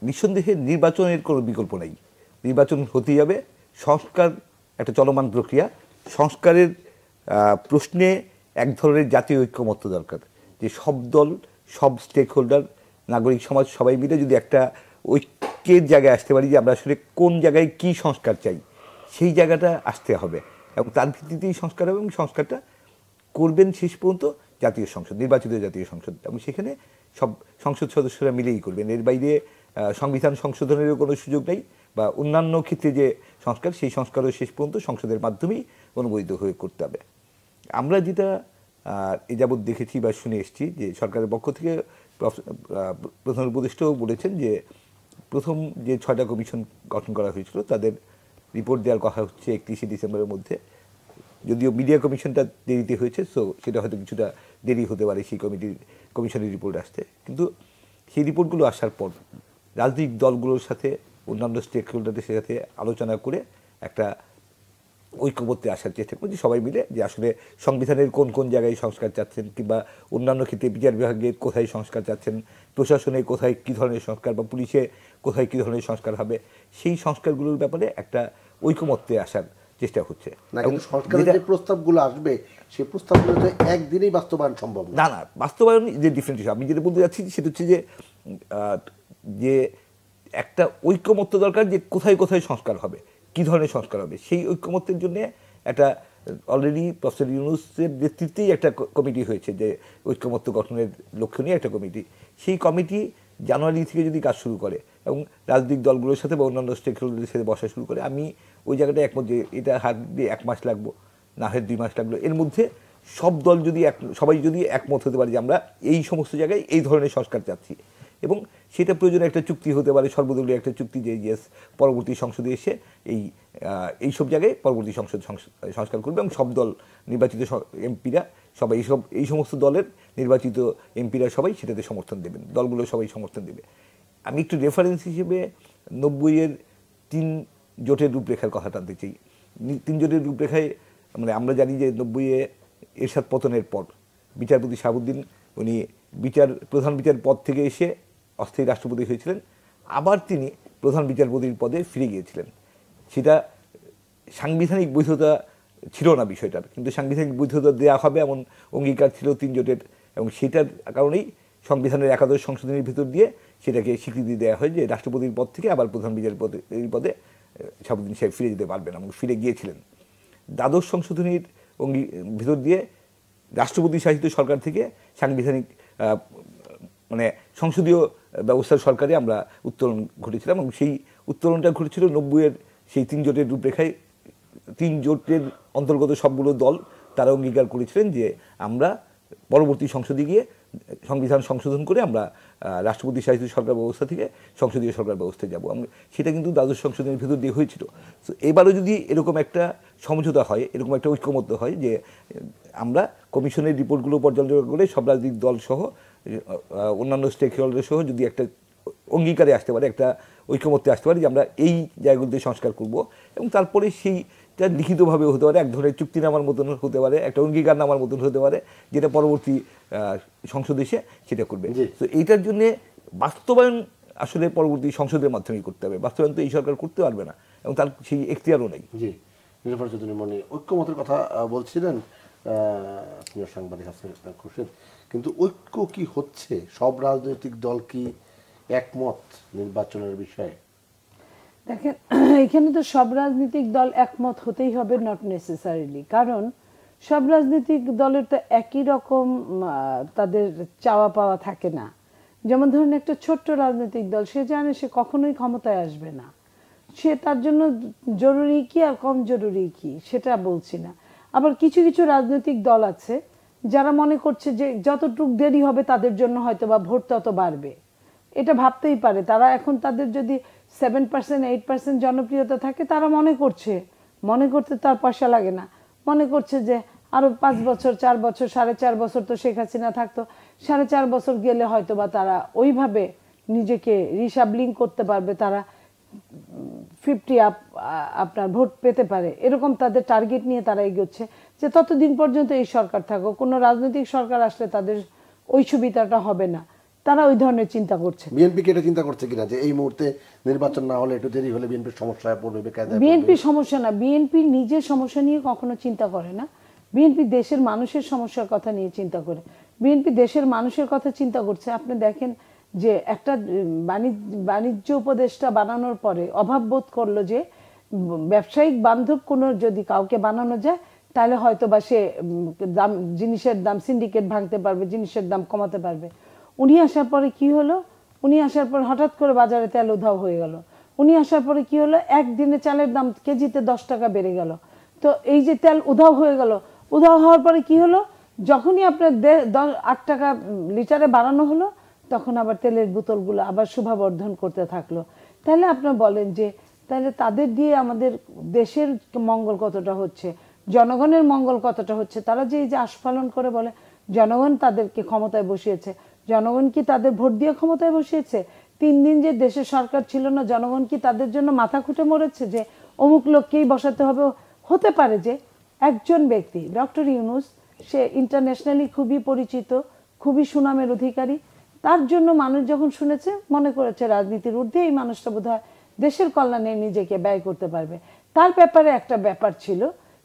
নিঃসন্দেহে নির্বাচনের কোনো বিকল্প নেই, নির্বাচন হতেই যাবে। সংস্কার একটা চলমান প্রক্রিয়া, সংস্কারের প্রশ্নে এক ধরনের জাতীয় ঐক্যমত্য দরকার, যে সব দল, সব স্টেক হোল্ডার, নাগরিক সমাজ সবাই মিলে যদি একটা ঐক্যের জায়গায় আসতে পারি যে আমরা আসলে কোন জায়গায় কি সংস্কার চাই, সেই জায়গাটা আসতে হবে এবং তার ভিত্তিতেই সংস্কার হবে। এবং সংস্কারটা করবেন শেষ পর্যন্ত জাতীয় সংসদ, নির্বাচিত জাতীয় সংসদ, এবং সেখানে সব সংসদ সদস্যরা মিলেই করবেন। এর বাইরে সংবিধান সংশোধনেরও কোনো সুযোগ নেই, বা অন্যান্য ক্ষেত্রে যে সংস্কার, সেই সংস্কারও শেষ পর্যন্ত সংসদের মাধ্যমেই অনুমোদিত হয়ে করতে হবে। আমরা যেটা এ যাবৎ দেখেছি বা শুনে এসেছি যে সরকারের পক্ষ থেকে প্রধান উপদেষ্টাও বলেছেন যে প্রথম যে 6টা কমিশন গঠন করা হয়েছিল তাদের রিপোর্ট দেওয়ার কথা হচ্ছে 31শে ডিসেম্বরের মধ্যে। যদিও মিডিয়া কমিশনটা দেরিতে হয়েছে, সো সেটা হয়তো কিছুটা দেরি হতে পারে সেই কমিশনের রিপোর্ট আসতে, কিন্তু সেই রিপোর্টগুলো আসার পর রাজনৈতিক দলগুলোর সাথে, অন্যান্য স্টেক হোল্ডারদের সাথে আলোচনা করে একটা ঐক্যমত্যে আসার চেষ্টা করছি সবাই মিলে, যে আসলে সংবিধানের কোন কোন জায়গায় সংস্কার চাচ্ছেন, কিংবা অন্যান্য ক্ষেত্রে বিচার বিভাগের কোথায় সংস্কার চাচ্ছেন, প্রশাসনে কোথায় কী ধরনের সংস্কার, বা পুলিশে কোথায় কী ধরনের সংস্কার হবে, সেই সংস্কারগুলোর ব্যাপারে একটা ঐক্যমত্যে আসার চেষ্টা হচ্ছে। এবং সরকারের যে প্রস্তাবগুলো আসবে সেই প্রস্তাবগুলো তো একদিনেই বাস্তবায়ন সম্ভব না। না, বাস্তবায়ন যে ডিফারেন্ট ইস্যু। আমি যেটা বলতে যাচ্ছি সেটা হচ্ছে যে একটা ঐক্যমত্য দরকার, যে কোথায় কোথায় সংস্কার হবে, কি ধরনের সংস্কার হবে। সেই ঐক্যমত্যের জন্য একটা অলরেডি প্রফেসর ইউনূসের নেতৃত্বেই একটা কমিটি হয়েছে, যে ঐক্যমত্য গঠনের লক্ষ্য নিয়ে একটা কমিটি। সেই কমিটি জানুয়ারি থেকে যদি কাজ শুরু করে এবং রাজনৈতিক দলগুলোর সাথে বা অন্যান্য স্টেক হোল্ডারদের সাথে বসা শুরু করে, আমি ওই জায়গাটা একমত যে এটা হার্ডলি 1 মাস লাগবো, না হয় 2 মাস লাগলো। এর মধ্যে সব দল যদি সবাই যদি একমত হতে পারে যে আমরা এই সমস্ত জায়গায় এই ধরনের সংস্কার চাচ্ছি, এবং সেটা প্রয়োজনে একটা চুক্তি হতে পারে, সর্বদলীয় একটা চুক্তি, যে ইয়েস পরবর্তী সংসদে এসে এই সব জায়গায় পরবর্তী সংস্কার করবে, এবং সব দল নির্বাচিত এমপিরা সবাই এই সমস্ত দলের নির্বাচিত এমপিরা সবাই সেটাতে সমর্থন দেবেন, দলগুলো সবাই সমর্থন দেবে। আমি একটু রেফারেন্স হিসেবে 90-এর 3 জোটের রূপরেখার কথা টানতে চাই। 3 জোটের রূপরেখায় মানে আমরা জানি যে 90-এ এরশাদ পতনের পর বিচারপতি শাহাবুদ্দিন উনি প্রধান বিচার পদ থেকে এসে অস্থায়ী রাষ্ট্রপতি হয়েছিলেন, আবার তিনি প্রধান বিচারপতির পদে ফিরে গিয়েছিলেন। সেটা সাংবিধানিক বৈধতা ছিল না বিষয়টার, কিন্তু সাংবিধানিক বৈধতা দেওয়া হবে এমন অঙ্গীকার ছিল 3 জোটের, এবং সেটার কারণেই সংবিধানের একাদশ সংশোধনীর ভিতর দিয়ে সেটাকে স্বীকৃতি দেওয়া হয় যে রাষ্ট্রপতির পদ থেকে আবার প্রধান বিচারপতির পদে শাহাবুদ্দিন সাহেব ফিরে যেতে পারবেন, এবং ফিরে গিয়েছিলেন। দ্বাদশ সংশোধনীর ভিতর দিয়ে রাষ্ট্রপতি শাসিত সরকার থেকে সাংবিধানিক মানে সংসদীয় ব্যবস্থার সরকারে আমরা উত্তরণ ঘটেছিলাম, এবং সেই উত্তরণটা ঘটেছিল 90-এর সেই 3 জোটের রূপরেখায়। 3 জোটের অন্তর্গত সবগুলো দল তারা অঙ্গীকার করেছিলেন যে আমরা পরবর্তী সংসদে গিয়ে সংবিধান সংশোধন করে আমরা রাষ্ট্রপতি শাসিত সরকার ব্যবস্থা থেকে সংসদীয় সরকার ব্যবস্থায় যাব। সেটা কিন্তু দ্বাদশ সংশোধনের ভিতর দিয়ে হয়েছিল। তো এবারও যদি এরকম একটা সমঝোতা হয়, এরকম একটা ঐক্যমত্য হয় যে আমরা কমিশনের রিপোর্টগুলো পর্যালোচনা করে সব রাজনৈতিক দল সহ অন্যান্য স্টেক হোল্ডার সহ যদি একটা অঙ্গীকারে আসতে পারে, একটা ঐক্যমত্যে আসতে পারে যে আমরা এই জায়গাগুলোতে সংস্কার করব, এবং তারপরে সেইটা লিখিতভাবে হতে পারে, এক ধরনের চুক্তিনামার মতন হতে পারে, একটা অঙ্গীকারনামার মতন হতে পারে, যেটা পরবর্তী সংসদ এসে সেটা করবে। তো এইটার জন্য বাস্তবায়ন আসলে পরবর্তী সংসদের মাধ্যমেই করতে হবে। বাস্তবায়ন তো এই সরকার করতে পারবে না, এবং তার সেই এখতিয়ারও নেই। জি, নির্ভর চৌধুরী মনি ঐক্যমতের কথা বলছিলেন প্রিয় সাংবাদিক হাসান খুরশেদ, কিন্তু ঐক্য কি হচ্ছে? সব রাজনৈতিক দল কি একমত নির্বাচনের বিষয়ে? দেখেন, এখানে তো সব রাজনৈতিক দল একমত হতেই হবে, নট নেসেসারিলি, কারণ সব রাজনৈতিক দলের তো একই রকম তাদের চাওয়া পাওয়া থাকে না। যেমন ধরুন একটা ছোট্ট রাজনৈতিক দল, সে জানে সে কখনোই ক্ষমতায় আসবে না, সে তার জন্য জরুরি কি আর কম জরুরি কি সেটা বলছি না। আবার কিছু কিছু রাজনৈতিক দল আছে যারা মনে করছে যে যতটুক দেরি হবে তাদের জন্য হয়তো বা ভোট তত বাড়বে, এটা ভাবতেই পারে। তারা এখন তাদের যদি 7% 8% জনপ্রিয়তা থাকে, তারা মনে করতে তার পয়সা লাগে না, মনে করছে যে আরো 5 বছর 4 বছর 4.5 বছর তো শেখ হাসিনা থাকতো, 4.5 বছর গেলে হয়তো বা তারা ওইভাবে নিজেকে রিসাবলিং করতে পারবে, তারা 50 আপনার ভোট পেতে পারে, এরকম তাদের টার্গেট নিয়ে তারা এগোচ্ছে যে ততদিন পর্যন্ত এই সরকার থাকুক, কোনো রাজনৈতিক সরকার আসলে তাদের ওই সুবিধাটা হবে না, তারা ওই ধরনের চিন্তা করছে। বিএনপি কি এটা চিন্তা করছে কিনা যে এই মুহূর্তে নির্বাচন না হলে একটু দেরি হলে বিএনপির সমস্যায় পড়বে, বেকায়দায় পড়বে? বিএনপি সমস্যা না, বিএনপি নিজের সমস্যা নিয়ে কখনো চিন্তা করে না, বিএনপি দেশের মানুষের সমস্যার কথা নিয়ে চিন্তা করে, বিএনপি দেশের মানুষের কথা চিন্তা করছে। আপনি দেখেন যে একটা বাণিজ্য উপদেষ্টা বানানোর পরে অভাব বোধ করলো যে ব্যবসায়িক বান্ধব কোনো যদি কাউকে বানানো যায় তাহলে হয়তো বা সে দাম, জিনিসের দাম, সিন্ডিকেট ভাঙতে পারবে, জিনিসের দাম কমাতে পারবে। উনি আসার পরে কি হলো, উনি আসার পর হঠাৎ করে বাজারে তেল উধাও হয়ে গেল। উনি আসার পরে কি হলো, একদিনে চালের দাম কেজিতে 10 টাকা বেড়ে গেল। তো এই যে তেল উধাও হয়ে গেল, উধাও হওয়ার পরে কি হলো, যখনই আপনার 8 টাকা লিটারে বাড়ানো হলো তখন আবার তেলের বোতলগুলো আবার শোভাবর্ধন করতে থাকলো। তাহলে আপনার বলেন যে তাহলে তাদের দিয়ে আমাদের দেশের মঙ্গল কতটা হচ্ছে, জনগণের মঙ্গল কতটা হচ্ছে? তারা যে এই যে আস্ফালন করে বলে জনগণ তাদেরকে ক্ষমতায় বসিয়েছে, জনগণ কি তাদের ভোট দিয়ে ক্ষমতায় বসিয়েছে? 3 দিন যে দেশের সরকার ছিল না, জনগণ কি তাদের জন্য মাথা খুঁটে মরেছে যে অমুক লোককেই বসাতে হবে? হতে পারে যে একজন ব্যক্তি ডক্টর ইউনূস, সে ইন্টারন্যাশনালি খুবই পরিচিত, খুবই সুনামের অধিকারী, তার জন্য মানুষ যখন শুনেছে মনে করেছে রাজনীতির ঊর্ধ্বে এই মানুষটা বোধহয় দেশের কল্যাণে নিজেকে ব্যয় করতে পারবে, তার ব্যাপারে একটা ব্যাপার ছিল।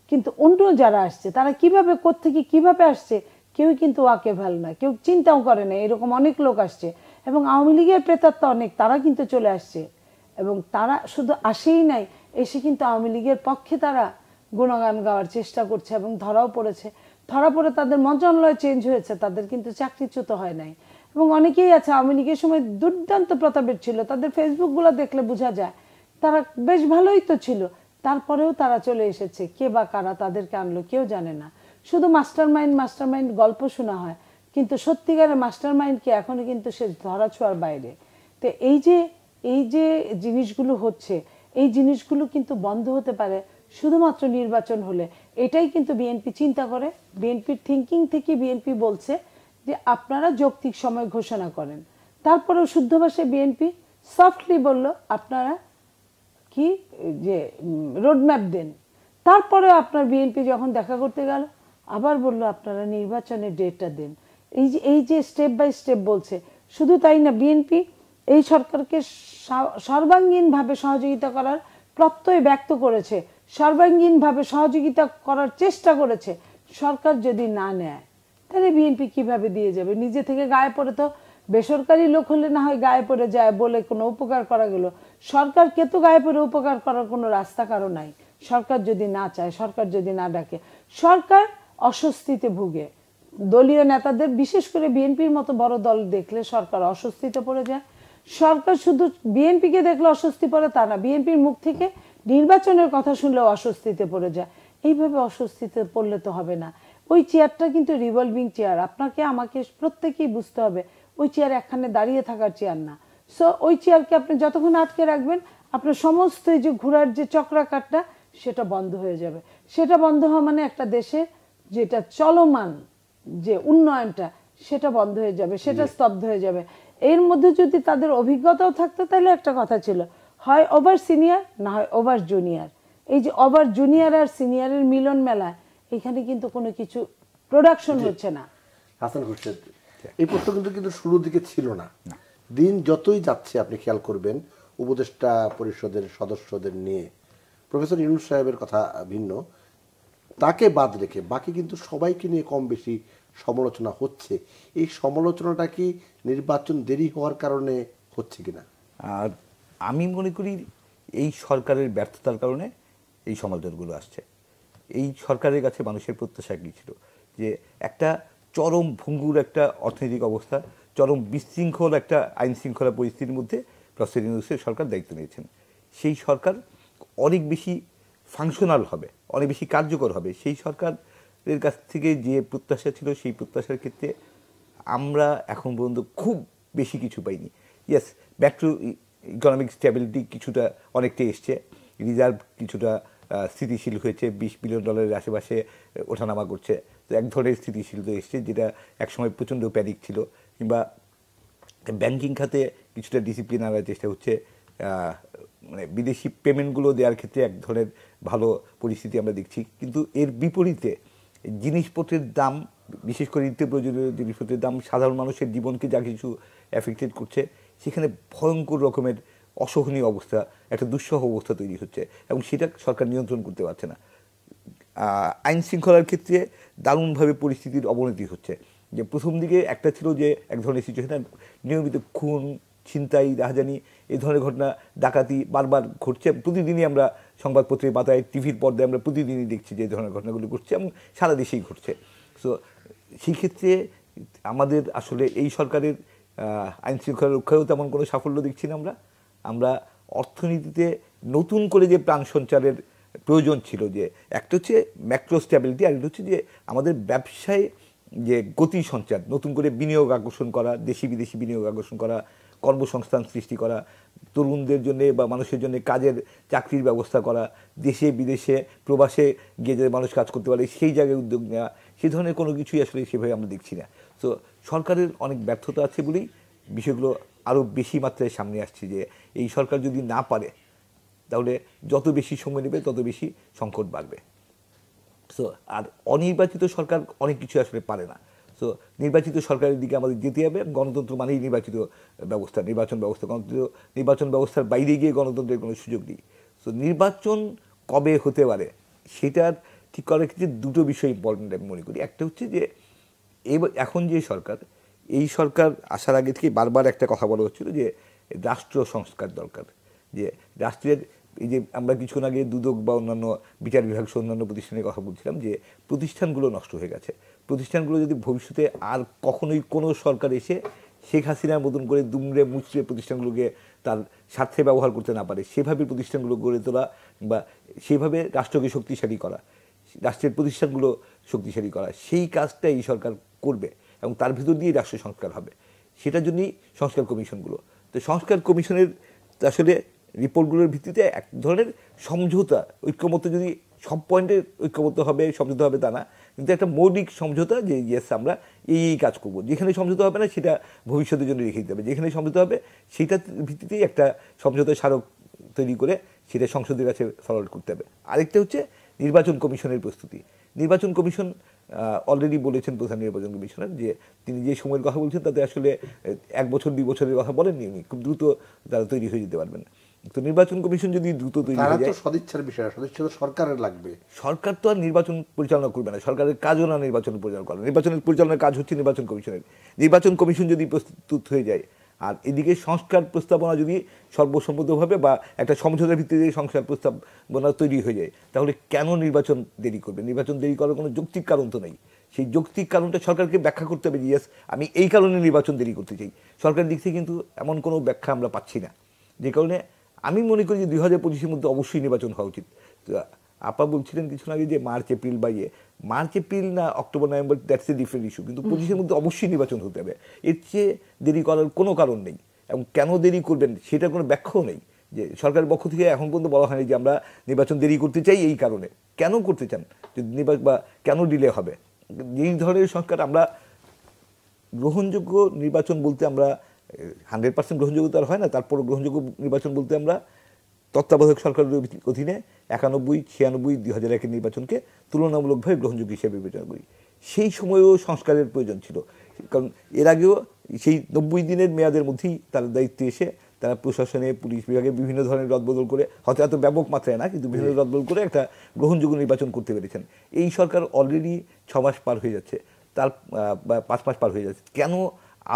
কিন্তু অন্য যারা আসছে তারা কিভাবে, কোত্থেকে কিভাবে আসছে কেউ কিন্তু ওয়াকেফাল না, কেউ চিন্তাও করে না। এরকম অনেক লোক আসছে এবং আওয়ামী লীগের প্রেতাত্মা অনেক, তারা কিন্তু চলে আসছে এবং তারা শুধু আসেই নাই, এসে কিন্তু আওয়ামী লীগের পক্ষে তারা গুণগান গাওয়ার চেষ্টা করছে এবং ধরাও পড়েছে। ধরা পড়ে তাদের মন্ত্রণালয় চেঞ্জ হয়েছে, তাদের কিন্তু চাকরিচ্যুত হয় নাই। এবং অনেকেই আছে আওয়ামী লীগের সময় দুর্দান্ত প্রতাপের ছিল, তাদের ফেসবুকগুলো দেখলে বোঝা যায় তারা বেশ ভালোই তো ছিল, তারপরেও তারা চলে এসেছে। কে বা কারা তাদেরকে আনলো কেউ জানে না, শুধু মাস্টার মাইন্ড গল্প শোনা হয়, কিন্তু সত্যিকারের মাস্টার মাইন্ডকে এখনো কিন্তু সে ধরাছোঁয়ার বাইরে। তো এই যে জিনিসগুলো হচ্ছে, এই জিনিসগুলো কিন্তু বন্ধ হতে পারে শুধুমাত্র নির্বাচন হলে। এটাই কিন্তু বিএনপি চিন্তা করে, বিএনপির থিঙ্কিং থেকে বিএনপি বলছে যে আপনারা যৌক্তিক সময় ঘোষণা করেন। তারপরেও শুদ্ধ ভাষায় বিএনপি সফটলি বলল আপনারা কি যে রোডম্যাপ দেন। তারপরে আপনার বিএনপি যখন দেখা করতে গেল আবার বলল আপনারা নির্বাচনের ডেটটা দেন। এই যে স্টেপ বাই স্টেপ বলছে। শুধু তাই না, বিএনপি এই সরকারকে সর্বাঙ্গীনভাবে সহযোগিতা করার প্রত্যয় ব্যক্ত করেছে, সর্বাঙ্গীনভাবে সহযোগিতা করার চেষ্টা করেছে। সরকার যদি না নেয় তাহলে বিএনপি কিভাবে দিয়ে যাবে? নিজে থেকে গায়ে পড়ে তো বেসরকারি লোক হলে না হয় গায়ে পড়ে যায় বলে কোনো উপকার করা গেল, সরকারকে তো গায়ে পড়ে উপকার করার কোনো রাস্তা কারো নাই। সরকার যদি না চায়, সরকার যদি না ডাকে, সরকার অস্বস্তিতে ভুগে। দলীয় নেতাদের, বিশেষ করে বিএনপির মতো বড় দল দেখলে সরকার অস্বস্তিতে পড়ে যায়। সরকার শুধু বিএনপিকে দেখলে অস্বস্তি পড়ে তা না, বিএনপির মুখ থেকে নির্বাচনের কথা শুনলেও অস্বস্তিতে পড়ে যায়। এইভাবে অস্বস্তিতে পড়লে তো হবে না। ওই চেয়ারটা কিন্তু রিভলভিং চেয়ার, আপনাকে আমাকে প্রত্যেকেই বুঝতে হবে ওই চেয়ার একখানে দাঁড়িয়ে থাকার চেয়ার না। সো ওই চেয়ারকে আপনি যতক্ষণ আটকে রাখবেন আপনার সমস্ত এই যে ঘোরার যে চক্রাকারটা সেটা বন্ধ হয়ে যাবে। সেটা বন্ধ হওয়া মানে একটা দেশের যেটা চলমান যে উন্নয়নটা সেটা বন্ধ হয়ে যাবে, সেটা স্তব্ধ হয়ে যাবে। এর মধ্যে যদি তাদের অভিজ্ঞতাও থাকতো তাহলে একটা কথা ছিল, হয় ওভার সিনিয়র না হয় ওভার জুনিয়র। এই যে ওভার জুনিয়র আর সিনিয়রের মিলন মেলায় এখানে কিন্তু কোনো কিছু প্রোডাকশন হচ্ছে না। হাসান খুরশেদ, এই প্রশ্ন কিন্তু শুরুর দিকে ছিল না। দিন যতই যাচ্ছে আপনি খেয়াল করবেন উপদেষ্টা পরিষদের সদস্যদের নিয়ে প্রফেসর ইউনূস সাহেবের কথা ভিন্ন, তাকে বাদ রেখে বাকি কিন্তু সবাইকে নিয়ে কম বেশি সমালোচনা হচ্ছে। এই সমালোচনাটা কি নির্বাচন দেরি হওয়ার কারণে হচ্ছে কিনা? আর আমি মনে করি এই সরকারের ব্যর্থতার কারণে এই সমালোচনাগুলো আসছে। এই সরকারের কাছে মানুষের প্রত্যাশা কী ছিল, যে একটা চরম ভঙ্গুর একটা অর্থনৈতিক অবস্থা, চরম বিশৃঙ্খল একটা আইন শৃঙ্খলা পরিস্থিতির মধ্যে প্রফেসর ইউনূসের সরকার দায়িত্ব নিয়েছেন। সেই সরকার অনেক বেশি ফাংশনাল হবে, অনেক বেশি কার্যকর হবে। সেই সরকারের কাছ থেকে যে প্রত্যাশা ছিল সেই প্রত্যাশার ক্ষেত্রে আমরা এখন পর্যন্ত খুব বেশি কিছু পাইনি। Yes, back to economic stability কিছুটা অনেকটা এসছে, রিজার্ভ কিছুটা স্থিতিশীল হয়েছে, $20 বিলিয়ন আশেপাশে ওঠানামা করছে। তো এক ধরনের স্থিতিশীল তো এসছে, যেটা একসময় প্রচণ্ড প্যানিক ছিল। কিংবা ব্যাংকিং খাতে কিছুটা ডিসিপ্লিন আনার চেষ্টা হচ্ছে, মানে বিদেশি পেমেন্টগুলো দেওয়ার ক্ষেত্রে এক ধরনের ভালো পরিস্থিতি আমরা দেখছি। কিন্তু এর বিপরীতে জিনিসপত্রের দাম, বিশেষ করে নিত্য প্রয়োজনীয় জিনিসপত্রের দাম সাধারণ মানুষের জীবনকে যা কিছু অ্যাফেক্টেড করছে, সেখানে ভয়ঙ্কর রকমের অসহনীয় অবস্থা, একটা দুঃসহ অবস্থা তৈরি হচ্ছে, এবং সেটা সরকার নিয়ন্ত্রণ করতে পারছে না। আইন শৃঙ্খলার ক্ষেত্রে দারুণভাবে পরিস্থিতির অবনতি হচ্ছে। যে প্রথম দিকে একটা ছিল যে এক ধরনের সিচুয়েশন, নিয়মিত খুন, ছিনতাই, রাহাজানি, এই ধরনের ঘটনা, ডাকাতি বারবার ঘটছে। প্রতিদিনই আমরা সংবাদপত্রের পাতায়, টিভির পর্দায় আমরা প্রতিদিনই দেখছি যে এই ধরনের ঘটনাগুলো ঘটছে, এবং সারা দেশেই ঘটছে। সো সেই ক্ষেত্রে আমাদের আসলে এই সরকারের আইন শৃঙ্খলা রক্ষায়ও তেমন কোনো সাফল্য দেখছি না আমরা অর্থনীতিতে নতুন করে যে প্রাণ সঞ্চারের প্রয়োজন ছিল, যে একটা হচ্ছে ম্যাক্রো স্ট্যাবিলিটি, আর একটা হচ্ছে যে আমাদের ব্যবসায় যে গতি সঞ্চার, নতুন করে বিনিয়োগ আকর্ষণ করা, দেশি বিদেশি বিনিয়োগ আকর্ষণ করা, কর্মসংস্থান সৃষ্টি করা, তরুণদের জন্য বা মানুষের জন্য কাজের চাকরির ব্যবস্থা করা, দেশে বিদেশে প্রবাসে গিয়ে যাতে মানুষ কাজ করতে পারে সেই জায়গায় উদ্যোগ নেওয়া, সেই ধরনের কোনো কিছুই আসলে সেভাবে আমরা দেখছি না। তো সরকারের অনেক ব্যর্থতা আছে বলেই বিষয়গুলো আরও বেশি মাত্রায় সামনে আসছে, যে এই সরকার যদি না পারে তাহলে যত বেশি সময় নেবে তত বেশি সংকট বাড়বে। সো আর অনির্বাচিত সরকার অনেক কিছু আসলে পারে না। সো নির্বাচিত সরকারের দিকে আমাদের যেতে হবে। গণতন্ত্র মানেই নির্বাচিত ব্যবস্থা, নির্বাচন ব্যবস্থা। নির্বাচন ব্যবস্থার বাইরে গিয়ে গণতন্ত্রের কোনো সুযোগ নেই। সো নির্বাচন কবে হতে পারে সেটার ঠিক করার ক্ষেত্রে দুটো বিষয় ইম্পর্টেন্ট আমি মনে করি। একটা হচ্ছে যে এখন যে সরকার, এই সরকার আসার আগে থেকে বারবার একটা কথা বলা হচ্ছিল যে রাষ্ট্র সংস্কার দরকার, যে রাষ্ট্রের এই যে আমরা কিছুক্ষণ আগে দুদক বা অন্যান্য বিচার বিভাগ সহ অন্যান্য প্রতিষ্ঠানের কথা বলছিলাম, যে প্রতিষ্ঠানগুলো নষ্ট হয়ে গেছে। প্রতিষ্ঠানগুলো যদি ভবিষ্যতে আর কখনোই কোনো সরকার এসে শেখ হাসিনার মতন করে দুমড়ে মুচড়ে প্রতিষ্ঠানগুলোকে তার স্বার্থে ব্যবহার করতে না পারে, সেভাবে প্রতিষ্ঠানগুলো গড়ে তোলা বা সেভাবে রাষ্ট্রকে শক্তিশালী করা, রাষ্ট্রের প্রতিষ্ঠানগুলো শক্তিশালী করা, সেই কাজটা এই সরকার করবে, এবং তার ভিতর দিয়ে রাষ্ট্র সংস্কার হবে। সেটার জন্যই সংস্কার কমিশনগুলো। তো সংস্কার কমিশনের আসলে রিপোর্টগুলোর ভিত্তিতে এক ধরনের সমঝোতা, ঐক্যমত্য, যদি সব পয়েন্টে ঐক্যমত্য হবে, সমঝোতা হবে তা না, কিন্তু একটা মৌলিক সমঝোতা যে ইয়েস আমরা এই কাজ করব। যেখানে সমঝোতা হবে না সেটা ভবিষ্যতের জন্য রেখে দিতে হবে, যেখানে সমঝোতা হবে সেটার ভিত্তিতেই একটা সমঝোতা স্মারক তৈরি করে সেটা সংসদের কাছে ফরওয়ার্ড করতে হবে। আরেকটা হচ্ছে নির্বাচন কমিশনের প্রস্তুতি। নির্বাচন কমিশন অলরেডি বলেছেন প্রধান নির্বাচন কমিশনার, যে তিনি যে সময়ের কথা বলছেন তাতে আসলে 1 বছর 2 বছরের কথা বলেননি, উনি খুব দ্রুত তারা তৈরি হয়ে যেতে পারবেন। তো নির্বাচন কমিশন যদি দ্রুত তৈরি হয়ে যায়, সদিচ্ছার বিষয়, সদিচ্ছা তো সরকারের লাগবে। সরকার তো আর নির্বাচন পরিচালনা করবে না, সরকারের কাজও না নির্বাচন পরিচালনা করা। নির্বাচনের পরিচালনার কাজ হচ্ছে নির্বাচন কমিশনের। নির্বাচন কমিশন যদি প্রস্তুত হয়ে যায়, আর এদিকে সংস্কার প্রস্তাবনা যদি সর্বসম্মতভাবে বা একটা সমঝোতার ভিত্তিতে সংস্কার প্রস্তাবনা তৈরি হয়ে যায়, তাহলে কেন নির্বাচন দেরি করবে? নির্বাচন দেরি করার কোনো যৌক্তিক কারণ তো নেই। সেই যৌক্তিক কারণটা সরকারকে ব্যাখ্যা করতে হবে, ইয়েস আমি এই কারণে নির্বাচন দেরি করতে চাই। সরকারের দিক থেকে কিন্তু এমন কোনো ব্যাখ্যা আমরা পাচ্ছি না, যে কারণে আমি মনে করি যে 2025-এর মধ্যে অবশ্যই নির্বাচন হওয়া উচিত। তো আপা বলছিলেন কিছুক্ষণ আগে যে মার্চ এপ্রিল বা মার্চ এপ্রিল না October November, that's a different issue, কিন্তু 25-এর মধ্যে অবশ্যই নির্বাচন হতে হবে। এর চেয়ে দেরি করার কোনো কারণ নেই, এবং কেন দেরি করবেন সেটার কোনো ব্যাখ্যাও নেই। যে সরকারের পক্ষ থেকে এখন পর্যন্ত বলা হয়নি যে আমরা নির্বাচন দেরি করতে চাই এই কারণে। কেন করতে চান যদি নির্বাচন, বা কেন ডিলে হবে? এই ধরনের সংস্কার আমরা গ্রহণযোগ্য নির্বাচন বলতে আমরা 100% গ্রহণযোগ্যতা আর হয় না, তারপর গ্রহণযোগ্য নির্বাচন বলতে আমরা তত্ত্বাবধায়ক সরকারের অধীনে 91, 96, 2001-এর নির্বাচনকে তুলনামূলকভাবে গ্রহণযোগ্য হিসেবে বিবেচনা করি। সেই সময়েও সংস্কারের প্রয়োজন ছিল, কারণ এর আগেও সেই 90 দিনের মেয়াদের মধ্যেই তার দায়িত্বে এসে তারা প্রশাসনে, পুলিশ বিভাগে বিভিন্ন ধরনের রদবদল করে, হয়তো এত ব্যাপক মাত্রায় না, কিন্তু বিভিন্ন রদবদল করে একটা গ্রহণযোগ্য নির্বাচন করতে পেরেছেন। এই সরকার অলরেডি 6 মাস পার হয়ে যাচ্ছে, তার 5 মাস পার হয়ে যাচ্ছে, কেন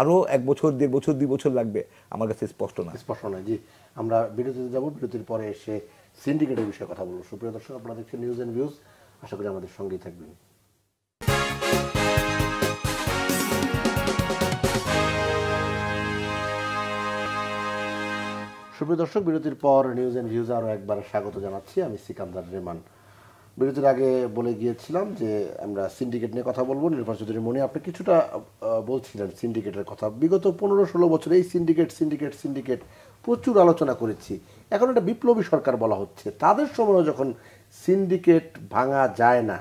আরও 1 বছর, 1.5 বছর, 2 বছর লাগবে আমার কাছে স্পষ্ট নয়। জি, আমরা বিরতিতে যাব, বিরতির পরে এসে সিন্ডিকেটের বিষয়ে কথা বলবো। সুপ্রিয় দর্শক, আপনারা দেখছেন নিউজ অ্যান্ড ভিউজ, আশা করি আমাদের সঙ্গেই থাকবেন। সুপ্রিয় দর্শক, বিরতির পর নিউজ অ্যান্ড ভিউজ আরও একবার স্বাগত জানাচ্ছি, আমি সিকান্দার রেমান। বিরতির আগে বলে গিয়েছিলাম যে আমরা সিন্ডিকেট নিয়ে কথা বলবো। নির্বাচন চৌধুরী মনি, আপনি কিছুটা বলছিলেন সিন্ডিকেটের কথা। বিগত 15-16 বছর এই সিন্ডিকেট প্রচুর আলোচনা করেছি। এখন একটা বিপ্লবী সরকার বলা হচ্ছে, তাদের সময়ও যখন সিন্ডিকেট ভাঙা যায় না,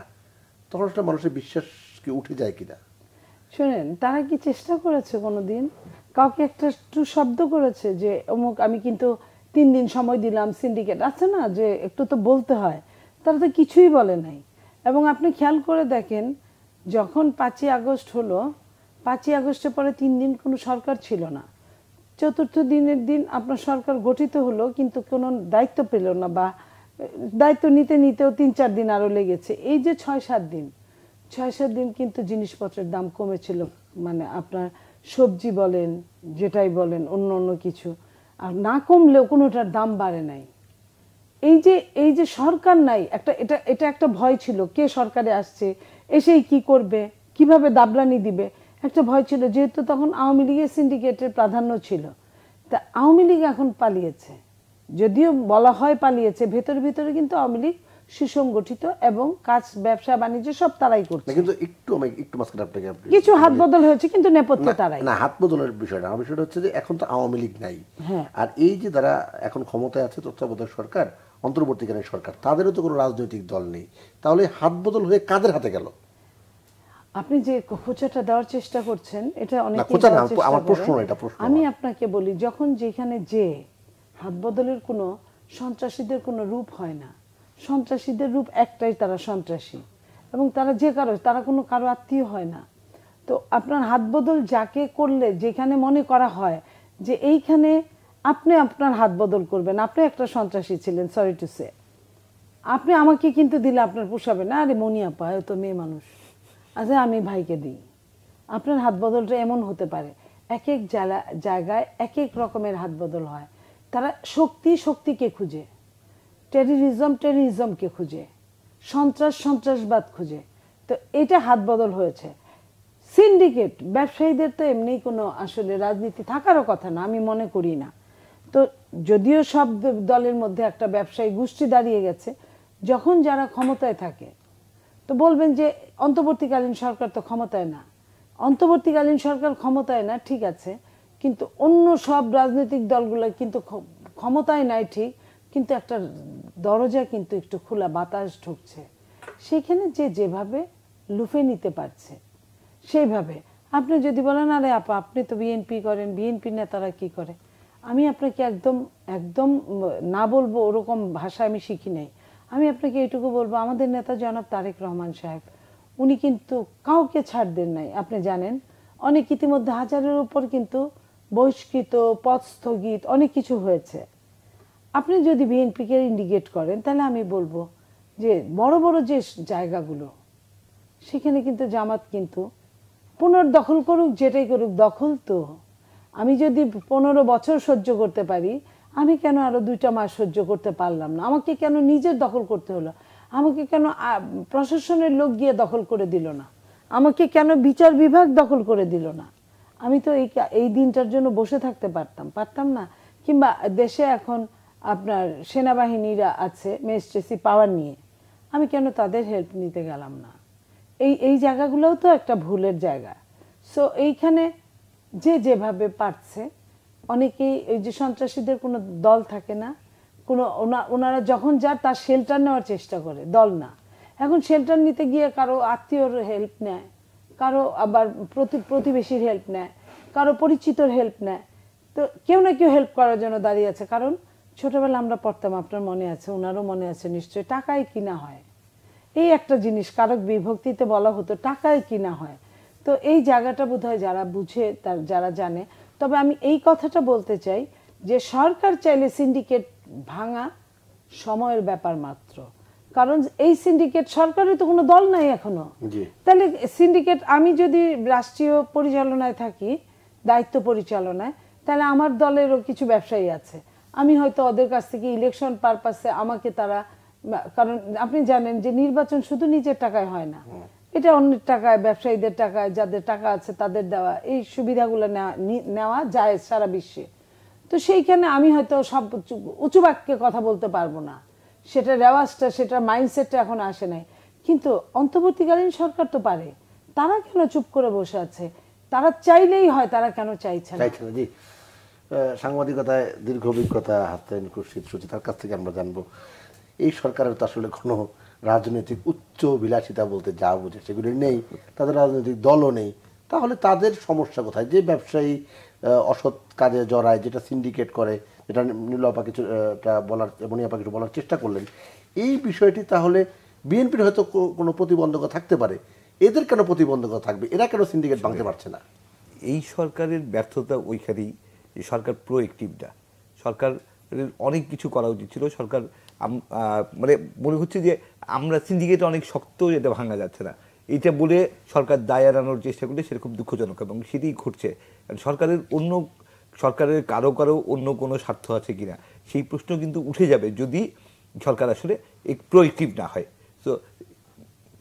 তখন সেটা মানুষের বিশ্বাস কি উঠে যায় কিনা? শোনেন, তারা কি চেষ্টা করেছে কোনোদিন? কাউকে একটা একটু শব্দ করেছে যে অমুক আমি কিন্তু 3 দিন সময় দিলাম, সিন্ডিকেট আছে না যে একটু তো বলতে হয়? তারা তো কিছুই বলে নাই। এবং আপনি খেয়াল করে দেখেন, যখন 5ই আগস্ট হলো, 5ই আগস্টের পরে 3 দিন কোনো সরকার ছিল না। চতুর্থ দিনের দিন আপনার সরকার গঠিত হলো, কিন্তু কোনো দায়িত্ব পেল না, বা দায়িত্ব নিতে নিতেও 3-4 দিন আরো লেগেছে। এই যে 6-7 দিন, 6-7 দিন কিন্তু জিনিসপত্রের দাম কমেছিল। মানে আপনার সবজি বলেন, যেটাই বলেন, অন্য অন্য কিছু, আর না কমলেও কোনোটার দাম বাড়ে নাই। এই যে সরকার নাই, এটা একটা ভয় ছিল, কে সরকারে আসছে, এসেই কি করবে, কিভাবে দাবরানি দিবে, একটা ভয় ছিল। যেহেতু তখন আওয়ামী লীগের সিন্ডিকেটের প্রাধান্য ছিল, তা আওয়ামী লীগ এখন পালিয়েছে। যদিও বলা হয় পালিয়েছে, ভেতরে ভেতরে কিন্তু আওয়ামী লীগ সুসংগঠিত এবং কাজ, ব্যবসা বাণিজ্য সব তারাই করছে। কিন্তু আমি একটু মাঝখানে আপনাকে কিছু হাত বদল হয়েছে, কিন্তু নেপথ্যে তারাই। না, হাত বদলের বিষয়টা, আমার বিষয়টা হচ্ছে যে এখন তো আওয়ামী লীগ নাই, আর এই যে যারা এখন ক্ষমতায় আছে, তত্ত্বাবধায়ক সরকার, অন্তর্বর্তীকালীন সরকার, তাদেরও তো কোনো রাজনৈতিক দল নেই, তাহলে হাত বদল হয়ে কাদের হাতে গেল? আপনি যে খোঁচাটা দেওয়ার চেষ্টা করছেন, এটা অনেক আমার প্রশ্ন, এটা প্রশ্ন। আমি আপনাকে বলি, যখন যেখানে যে হাত বদলের কোনো সন্ত্রাসীদের কোনো রূপ হয় না। সন্ত্রাসীদের রূপ একটাই, তারা সন্ত্রাসী, এবং তারা যে তারা কোনো কারো আত্মীয় হয় না। তো আপনার হাত বদল যাকে করলে, যেখানে মনে করা হয় যে এইখানে আপনি আপনার হাত বদল করবেন, আপনি একটা সন্ত্রাসী ছিলেন, সরি টু সে, আপনি আমাকে কিন্তু দিলে আপনার পোষাবে না, আরে মনিয়াপা তো মেয়ে মানুষ, আচ্ছা আমি ভাইকে দিই। আপনার হাত বদলটা এমন হতে পারে, এক এক জায়গায় এক এক রকমের হাত বদল হয়। তারা শক্তিকে খুঁজে, টেররিজমকে খুঁজে, সন্ত্রাসবাদ খুঁজে। তো এটা হাত বদল হয়েছে। সিন্ডিকেট ব্যবসায়ীদের তো এমনি কোনো আসলে রাজনীতি থাকারও কথা না, আমি মনে করি না। তো যদিও সব দলের মধ্যে একটা ব্যবসায়ী গোষ্ঠী দাঁড়িয়ে গেছে, যখন যারা ক্ষমতায় থাকে, তো বলবেন যে অন্তর্বর্তীকালীন সরকার তো ক্ষমতায় না। অন্তর্বর্তীকালীন সরকার ক্ষমতায় না, ঠিক আছে, কিন্তু অন্য সব রাজনৈতিক দলগুলো কিন্তু ক্ষমতায় নাই ঠিক, কিন্তু একটা দরজা কিন্তু একটু খোলা, বাতাস ঢুকছে। সেখানে যেভাবে লুফে নিতে পারছে সেইভাবে। আপনি যদি বলেন আরে আপা আপনি তো বিএনপি করেন, বিএনপি নেতারা কি করে, আমি আপনাকে একদম একদম না বলবো ওরকম ভাষা আমি শিখি নাই। আমি আপনাকে এইটুকু বলবো, আমাদের নেতা জনাব তারেক রহমান সাহেব, উনি কিন্তু কাউকে ছাড় দেন নাই। আপনি জানেন অনেক ইতিমধ্যে 1000-এর উপর কিন্তু বহিষ্কৃত, পদ স্থগিত, অনেক কিছু হয়েছে। আপনি যদি বিএনপিকে ইন্ডিকেট করেন, তাহলে আমি বলবো যে বড় বড় যে জায়গাগুলো, সেখানে কিন্তু জামাত কিন্তু পুনর্দখল করুক, যেটাই করুক, দখল তো আমি যদি 15 বছর সহ্য করতে পারি, আমি কেন আরো 2টা মাস সহ্য করতে পারলাম না? আমাকে কেন নিজের দখল করতে হলো? আমাকে কেন প্রশাসনের লোক গিয়ে দখল করে দিল না? আমাকে কেন বিচার বিভাগ দখল করে দিল না? আমি তো এই দিনটার জন্য বসে থাকতে পারতাম না। কিংবা দেশে এখন আপনার সেনাবাহিনীরা আছে ম্যাজিস্ট্রেসি পাওয়ার নিয়ে, আমি কেন তাদের হেল্প নিতে গেলাম না? এই জায়গাগুলোও তো একটা ভুলের জায়গা। সো এইখানে যেভাবে পারছে, অনেকেই এই যে সন্ত্রাসীদের কোনো দল থাকে না, কোনো ওনারা যখন যার তার শেল্টার নেওয়ার চেষ্টা করে, দল না। এখন শেল্টার নিতে গিয়ে কারো আত্মীয়র হেল্প নেয়, কারো আবার প্রতিবেশীর হেল্প নেয়, কারো পরিচিতর হেল্প নেয়। তো কেউ না কেউ হেল্প করার জন্য দাঁড়িয়ে আছে। কারণ ছোটবেলা আমরা পড়তাম, আপনার মনে আছে, ওনারও মনে আছে নিশ্চয়ই, টাকায় কিনা হয়। এই একটা জিনিস কারক বিভক্তিতে বলা হতো, টাকায় কিনা হয়। তো এই জায়গাটা বোধহয় যারা বুঝে, যারা জানে। তবে আমি এই কথাটা বলতে চাই যে সরকার চাইলে সিন্ডিকেট ভাঙা সময়ের ব্যাপার মাত্র। কারণ এই সিন্ডিকেট, সরকারের তো কোনো দল নাই এখনো, তাহলে সিন্ডিকেট, আমি যদি রাষ্ট্রীয় পরিচালনায় থাকি, দায়িত্ব পরিচালনায়, তাহলে আমার দলেরও কিছু ব্যবসায়ী আছে, আমি হয়তো ওদের কাছ থেকে ইলেকশন পারপাসে আমাকে তারা, কারণ আপনি জানেন যে নির্বাচন শুধু নিজের টাকায় হয় না, এটা অন্যের টাকায়, ব্যবসায়ীদের টাকায়, যাদের টাকা আছে তাদের দেওয়া, এই সুবিধাগুলো নেওয়া যায় সারা বিশ্বে। তো সেইখানে আমি হয়তো সব উঁচু বাক্যে কথা বলতে পারবো না, সেটা রেওয়াজটা, সেটা মাইন্ডসেটটা এখন আসে নাই। কিন্তু অন্তর্বর্তীকালীন সরকার তো পারে, তারা কেন চুপ করে বসে আছে? তারা চাইলেই হয়, তারা কেন চাইছে না? জি, সাংবাদিকতায় দীর্ঘ অভিজ্ঞতা হাসান খুরশিদ সুচিতার কাছ থেকে আমরা জানবো এই সরকারের তো আসলে কোনো রাজনৈতিক উচ্চ বিলাসিতা বলতে যা বোঝে সেগুলি নেই, তাদের রাজনৈতিক দলও নেই। তাহলে তাদের সমস্যা কোথায়? যে ব্যবসায়ী অসৎ কাজে জড়ায়, যেটা সিন্ডিকেট করে, যেটা নীলপা মনিয়াপা কিছু বলার চেষ্টা করলেন, এই বিষয়টি তাহলে বিএনপির হয়তো কোনো প্রতিবন্ধকতা থাকতে পারে, এদের কেন প্রতিবন্ধকতা থাকবে? এরা কেন সিন্ডিকেট ভাঙতে পারছে না? এই সরকারের ব্যর্থতা ওইখানেই যে সরকার প্রোঅ্যাক্টিভ না। সরকারের অনেক কিছু করা উচিত ছিল। সরকার মানে মনে হচ্ছে যে আমরা সিন্ডিকেট অনেক শক্ত, এটা ভাঙা যাচ্ছে না, এইটা বলে সরকার দায় এড়ানোর চেষ্টা করলে সেরকম দুঃখজনক, এবং সেটাই ঘটছে। সরকারের কারো অন্য কোনো স্বার্থ আছে কিনা সেই প্রশ্ন কিন্তু উঠে যাবে যদি সরকার আসলে প্রোঅ্যাক্টিভ না হয়। তো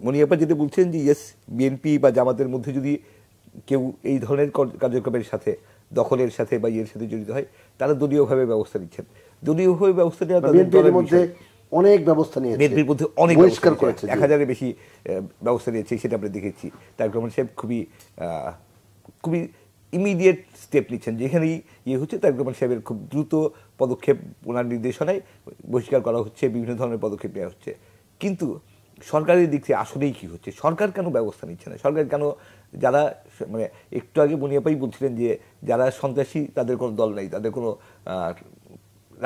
মনিয়াপা যেটা বলছেন যে ইয়েস, বিএনপি বা জামাতের মধ্যে যদি কেউ এই ধরনের কার্যক্রমের সাথে, দখলের সাথে বা ইয়ের সাথে জড়িত হয়, তারা দলীয়ভাবে ব্যবস্থা নিচ্ছেন। দলীয়ভাবে ব্যবস্থা নেওয়া বিএনপির মধ্যে অনেক ব্যবস্থা নিয়েছে, বিএনপির মধ্যে অনেক বহিষ্কার করেছে, 1000-এর বেশি ব্যবস্থা নিয়েছে, সেটা আমরা দেখেছি। তারেক রহমান সাহেব খুবই ইমিডিয়েট স্টেপ নিচ্ছেন। যেখানেই ইয়ে হচ্ছে, তারেক রহমান সাহেবের খুব দ্রুত পদক্ষেপ, ওনার নির্দেশনায় বহিষ্কার করা হচ্ছে, বিভিন্ন ধরনের পদক্ষেপ নেওয়া হচ্ছে। কিন্তু সরকারের দিক থেকে আসলেই কি হচ্ছে? সরকার কেন ব্যবস্থা নিচ্ছে না? সরকার কেন, যারা মানে একটু আগে মনিয়াপাই বলছিলেন যে যারা সন্ত্রাসী তাদের কোনো দল নেই, তাদের কোনো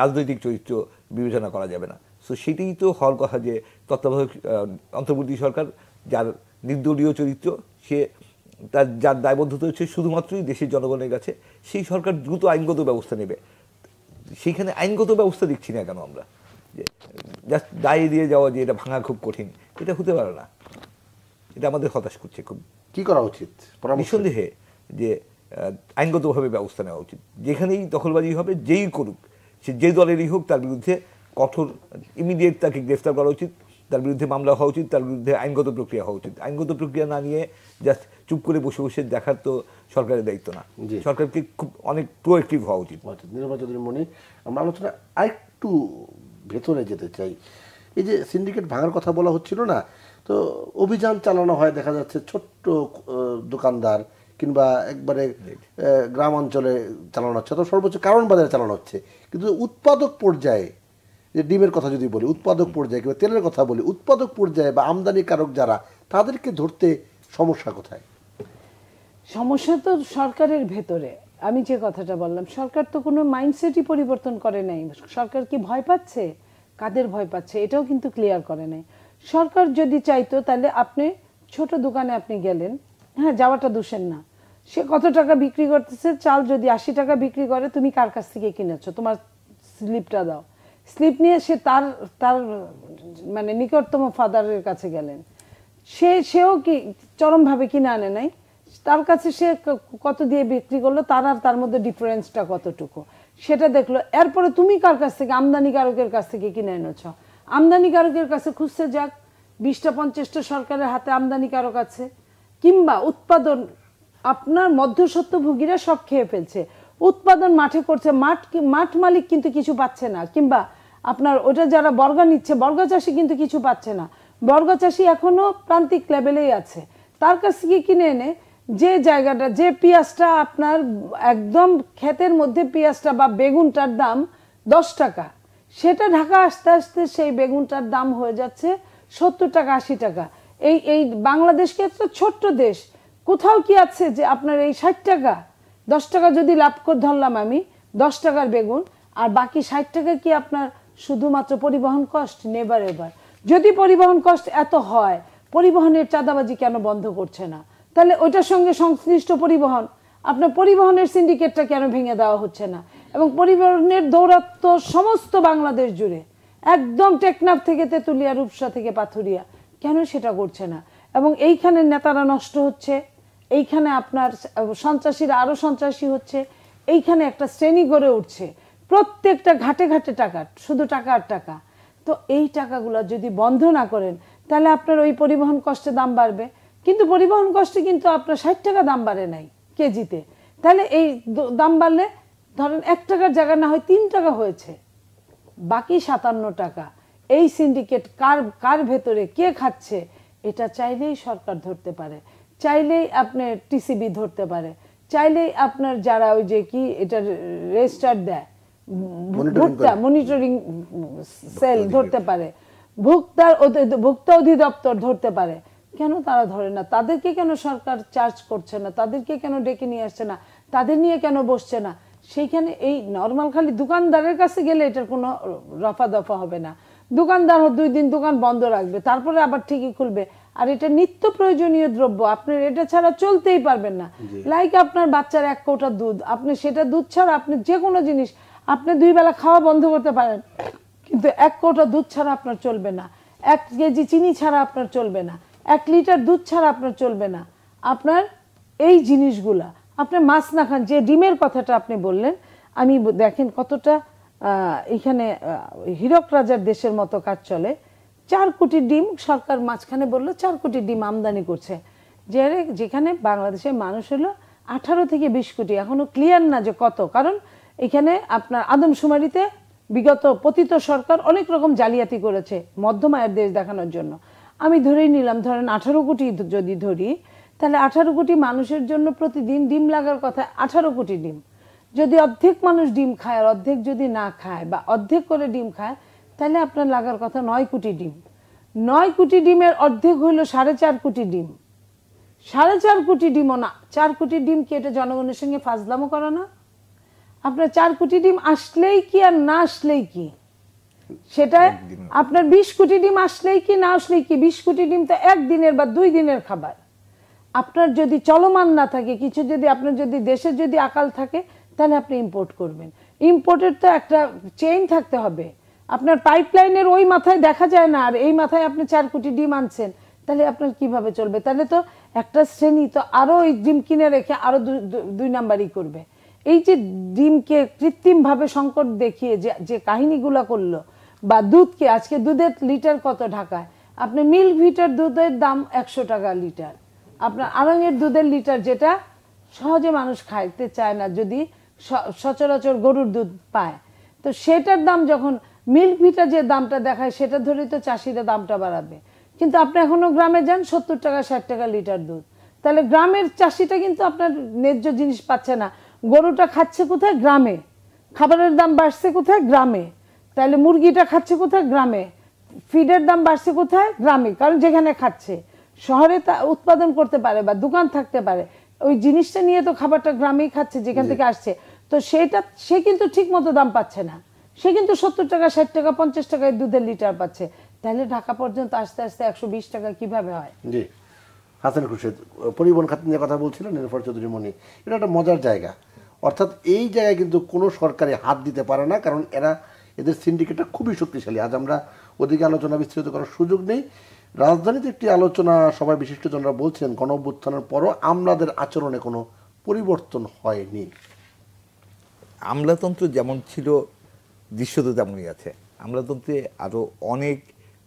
রাজনৈতিক চরিত্র বিবেচনা করা যাবে না। সো সেটাই তো হওয়ার কথা, যে তত্ত্বাবধায়ক অন্তর্বর্তী সরকার যার নির্দলীয় চরিত্র, যার দায়বদ্ধতা হচ্ছে শুধুমাত্রই দেশের জনগণের কাছে, সেই সরকার দ্রুত আইনগত ব্যবস্থা নেবে। সেইখানে আইনগত ব্যবস্থা দিচ্ছি না কেন আমরা? যে জাস্ট দায় দিয়ে যাওয়া যে এটা ভাঙা খুব কঠিন, এটা হতে পারে না। এটা আমাদের হতাশ করছে খুব। কি করা উচিত? নিঃসন্দেহে যে আইনগতভাবে ব্যবস্থা নেওয়া উচিত। যেখানেই দখলবাজি হবে, যেই করুক, সে যে দলেরই হোক, তার বিরুদ্ধে কঠোর ইমিডিয়েট তাকে গ্রেফতার করা উচিত, তার বিরুদ্ধে মামলা হওয়া উচিত, তার বিরুদ্ধে আইনগত প্রক্রিয়া হওয়া উচিত। আইনগত প্রক্রিয়া না নিয়ে জাস্ট চুপ করে বসে বসে দেখার তো সরকারের দায়িত্ব না। সরকারকে খুব অনেক প্রোঅ্যাক্টিভ হওয়া উচিত। নীলপা চৌধুরী মনি, আমরা আলোচনা আরেকটু ভেতরে যেতে চাই। এই যে সিন্ডিকেট ভাঙার কথা বলা হচ্ছিল না, তো অভিযান চালানো হয়, দেখা যাচ্ছে ছোট্ট দোকানদার কিংবা একবারে গ্রাম অঞ্চলে চালানো হচ্ছে, অথবা সর্বোচ্চ কারণ বাজারে চালানো হচ্ছে। কিন্তু উৎপাদক পর্যায়ে, যে ডিমের কথা যদি বলি, উৎপাদক পর্যায়ে কিংবা তেলের কথা বলি, উৎপাদক পর্যায়ে বা আমদানিকারক যারা, তাদেরকে ধরতে সমস্যা কোথায়? সমস্যা তো সরকারের ভেতরে। আমি যে কথাটা বললাম, সরকার তো কোনো মাইন্ডসেটই পরিবর্তন করে নাই। সরকার কি ভয় পাচ্ছে? কাদের ভয় পাচ্ছে এটাও কিন্তু ক্লিয়ার করে নাই। সরকার যদি চাইতো, তাহলে আপনি ছোট দোকানে আপনি গেলেন, হ্যাঁ, যাওয়াটা দোষের না। সে কত টাকা বিক্রি করতেছে, চাল যদি 80 টাকা বিক্রি করে, তুমি কার কাছ থেকে কিনেছো, তোমার স্লিপটা দাও। স্লিপ নিয়ে সে তার তার মানে নিকটতম ফাদারের কাছে গেলেন, সেও কি চরমভাবে কিনে আনে নাই, তার কাছে সে কত দিয়ে বিক্রি করলো, তার আর তার মধ্যে ডিফারেন্সটা কতটুকু সেটা দেখলো। এরপরে তুমি কার কাছ থেকে, আমদানিকারকের কাছ থেকে কিনে এনেছ, আমদানিকারকের কাছে খুঁজতে যাক, 20টা 50টা সরকারের হাতে আমদানিকারক আছে। কিংবা উৎপাদন, আপনার মধ্যস্বত্বভোগীরা সব খেয়ে ফেলছে, উৎপাদন মাঠে করছে, মাঠ মালিক কিন্তু কিছু পাচ্ছে না। কিংবা আপনার ওটা যারা বর্গা নিচ্ছে, বর্গা চাষি কিন্তু কিছু পাচ্ছে না। বর্গা চাষি এখনো প্রান্তিক লেভেলেই আছে। তার কাছ থেকে কিনে এনে যে জায়গাটা, যে পেঁয়াজটা আপনার একদম ক্ষেতের মধ্যে পেঁয়াজটা বা বেগুনটার দাম 10 টাকা, সেটা ঢাকা আসতে আসতে সেই বেগুনটার দাম হয়ে যাচ্ছে 70 টাকা 80 টাকা। এই বাংলাদেশকে একটা ছোট্ট দেশ, কোথাও কি আছে যে আপনার এই 60 টাকা 10 টাকা যদি লাভ করে ধরলাম আমি, 10 টাকার বেগুন, আর বাকি 60 টাকা কি আপনার শুধুমাত্র পরিবহন কস্ট? Never ever. যদি পরিবহন কস্ট এত হয়, পরিবহনের চাঁদাবাজি কেন বন্ধ করছে না? তাহলে ওইটার সঙ্গে সংশ্লিষ্ট পরিবহন, আপনার পরিবহনের সিন্ডিকেটটা কেন ভেঙে দেওয়া হচ্ছে না? এবং পরিবহনের দৌরাত্ম সমস্ত বাংলাদেশ জুড়ে, একদম টেকনাফ থেকে তেঁতুলিয়া, রূপসা থেকে পাথুরিয়া, কেন সেটা করছে না? এবং এইখানে নেতারা নষ্ট হচ্ছে, এইখানে আপনার সন্ত্রাসীরা আরো সন্ত্রাসী হচ্ছে, এইখানে একটা শ্রেণী গড়ে উঠছে, প্রত্যেকটা ঘাটে ঘাটে টাকা, শুধু টাকা আর টাকা। তো এই টাকাগুলো যদি বন্ধ না করেন, তাহলে আপনার ওই পরিবহন কষ্টে দাম বাড়বে। কিন্তু পরিবহন কষ্টে কিন্তু আপনার 60 টাকা দাম বাড়ে নাই কেজিতে। তাহলে এই দাম বাড়লে ধরেন 1 টাকার জায়গা না হয় 3 টাকা হয়েছে, বাকি 57 টাকা এই সিন্ডিকেট কার ভেতরে কে খাচ্ছে, এটা চাইলেই সরকার ধরতে পারে, চাইলেই আপনার টিসিবি ধরতে পারে, চাইলেই আপনার যারা ওই যে কি এটা রেজিস্টার দেয়, মনিটরিং সেল ধরতে পারে, ভোক্তা অধিদপ্তর ধরতে পারে, কেন তারা ধরে না? তাদেরকে কেন সরকার চার্জ করছে না? তাদেরকে কেন ডেকে নিয়ে আসছে না? তাদের নিয়ে কেন বসছে না? সেইখানে এই নর্মাল খালি দোকানদারের কাছে গেলে এটার কোনো রফা দফা হবে না। দোকানদার 2 দিন দোকান বন্ধ রাখবে, তারপরে আবার ঠিকই খুলবে। আর এটা নিত্য প্রয়োজনীয় দ্রব্য, আপনার এটা ছাড়া চলতেই পারবেন না। লাইক আপনার বাচ্চার 1 কৌটা দুধ, আপনি সেটা দুধ ছাড়া আপনি যে কোনো জিনিস আপনি 2 বেলা খাওয়া বন্ধ করতে পারেন, কিন্তু 1 কৌটা দুধ ছাড়া আপনার চলবে না, 1 কেজি চিনি ছাড়া আপনার চলবে না, 1 লিটার দুধ ছাড়া আপনার চলবে না। আপনার এই জিনিসগুলা, আপনি মাছ না খান, যে ডিমের কথাটা আপনি বললেন, আমি দেখেন কতটা এখানে হীরক রাজার দেশের মতো কাজ চলে। 4 কোটি ডিম সরকার মাঝখানে বললো 4 কোটি ডিম আমদানি করছে, যেখানে বাংলাদেশের মানুষ হলো 18 থেকে 20 কোটি, এখনো ক্লিয়ার না যে কত। কারণ এখানে আপনার আদমশুমারিতে বিগত পতিত সরকার অনেক রকম জালিয়াতি করেছে মধ্যম আয়ের দেশ দেখানোর জন্য। আমি ধরেই নিলাম, ধরেন 18 কোটি যদি ধরি, তাহলে 18 কোটি মানুষের জন্য প্রতিদিন ডিম লাগার কথা 18 কোটি ডিম। যদি অর্ধেক মানুষ ডিম খায় আর অর্ধেক যদি না খায় বা অর্ধেক করে ডিম খায়, তাহলে আপনার লাগার কথা 9 কোটি ডিম। 9 কোটি ডিমের অর্ধেক হইল 4.5 কোটি ডিম। 4.5 কোটি ডিমও না, 4 কোটি ডিম কি এটা জনগণের সঙ্গে ফাজলামো করা না? আপনার 4 কোটি ডিম আসলেই কি আর না আসলেই কি? সেটা আপনার 20 কোটি ডিম আসলেই কি না আসলেই কি? 20 কোটি ডিম তো 1 দিনের বা 2 দিনের খাবার। আপনার যদি চলমান না থাকে কিছু, যদি আপনার যদি দেশে যদি আকাল থাকে, তাহলে আপনি ইম্পোর্ট করবেন। ইম্পোর্টের তো একটা চেইন থাকতে হবে। আপনার পাইপলাইনের ওই মাথায় দেখা যায় না, আর এই মাথায় আপনি 4 কোটি ডিম আনছেন, তাহলে আপনার কিভাবে চলবে? তাহলে তো একটা শ্রেণী তো আরো ওই ডিম কিনে রেখে আরো 2 নাম্বারই করবে। এই যে ডিমকে কৃত্রিমভাবে সংকট দেখিয়ে যে কাহিনীগুলো করলো, বা দুধকে, আজকে দুধের লিটার কত ঢাকায়? আপনি মিল্ক ভিটার দুধের দাম 100 টাকা লিটার। আপনার আড়ঙের দুধের লিটার, যেটা সহজে মানুষ খাইতে চায় না যদি সচরাচর গরুর দুধ পায়, তো সেটার দাম যখন মিল্ক ভিটা যে দামটা দেখায় সেটা ধরে তো চাষিরা দামটা বাড়াবে। কিন্তু আপনি এখনো গ্রামে যান, 70 টাকা 60 টাকা লিটার দুধ। তাহলে গ্রামের চাষিটা কিন্তু আপনার ন্যায্য জিনিস পাচ্ছে না। গরুটা খাচ্ছে কোথায়? গ্রামে। খাবারের দাম বাড়ছে কোথায়? গ্রামে। তাহলে মুরগিটা খাচ্ছে কোথায়? গ্রামে। ফিডের দাম বাড়ছে কোথায়? গ্রামে। কারণ যেখানে খাচ্ছে, শহরে তা উৎপাদন করতে পারে বা দোকান থাকতে পারে, ওই জিনিসটা নিয়ে তো খাবারটা গ্রামেই খাচ্ছে যেখান থেকে আসছে। তো সে কিন্তু ঠিক মতো দাম পাচ্ছে না, সে কিন্তু 70 টাকা 60 টাকা 50 টাকায় দুধের লিটার পাচ্ছে। তাহলে ঢাকা পর্যন্ত আস্তে আস্তে 120 টাকা কিভাবে হয়? জি, হাসান খুরশেদ, পরিবহন খাত নিয়ে কথা বলছিলেন নীলুফার চৌধুরী মনি। এটা একটা মজার জায়গা, অর্থাৎ এই জায়গায় কিন্তু কোনো সরকারি হাত দিতে পারে না, কারণ এদের সিন্ডিকেটটা খুবই শক্তিশালী। আজ আমরা ওদিকে আলোচনা বিস্তৃত করার সুযোগ নেই। রাজধানীতে একটি আলোচনা সভায় বিশিষ্টজনরা বলছেন, গণ অভ্যুত্থানের পরও আমলাদের আচরণে কোনো পরিবর্তন হয়নি। আমলাতন্ত্র যেমন ছিল দৃশ্যত তেমনই আছে। আমলাতন্ত্রে আরও অনেক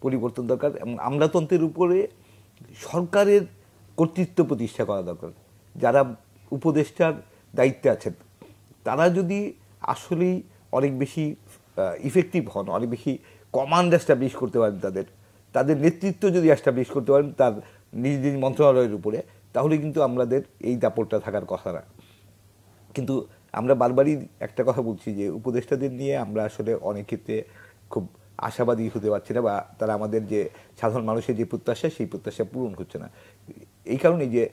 পরিবর্তন দরকার, এবং আমলাতন্ত্রের উপরে সরকারের কর্তৃত্ব প্রতিষ্ঠা করা দরকার। যারা উপদেষ্টার দায়িত্বে আছেন তারা যদি আসলেই অনেক বেশি ইফেক্টিভ হন, অনেক বেশি কমান্ড এস্টাবলিশ করতে পারেন, তাদের নেতৃত্ব যদি এস্টাবলিশ করতে পারেন তার নিজ নিজ মন্ত্রণালয়ের উপরে, তাহলে কিন্তু আমাদের এই দাপটটা থাকার কথা না। কিন্তু আমরা বারবারই একটা কথা বলছি যে উপদেষ্টাদের নিয়ে আমরা আসলে অনেক ক্ষেত্রে খুব আশাবাদী হতে পারছি না, বা তারা আমাদের যে সাধারণ মানুষের যে প্রত্যাশা সেই প্রত্যাশা পূরণ হচ্ছে না। এই কারণে যে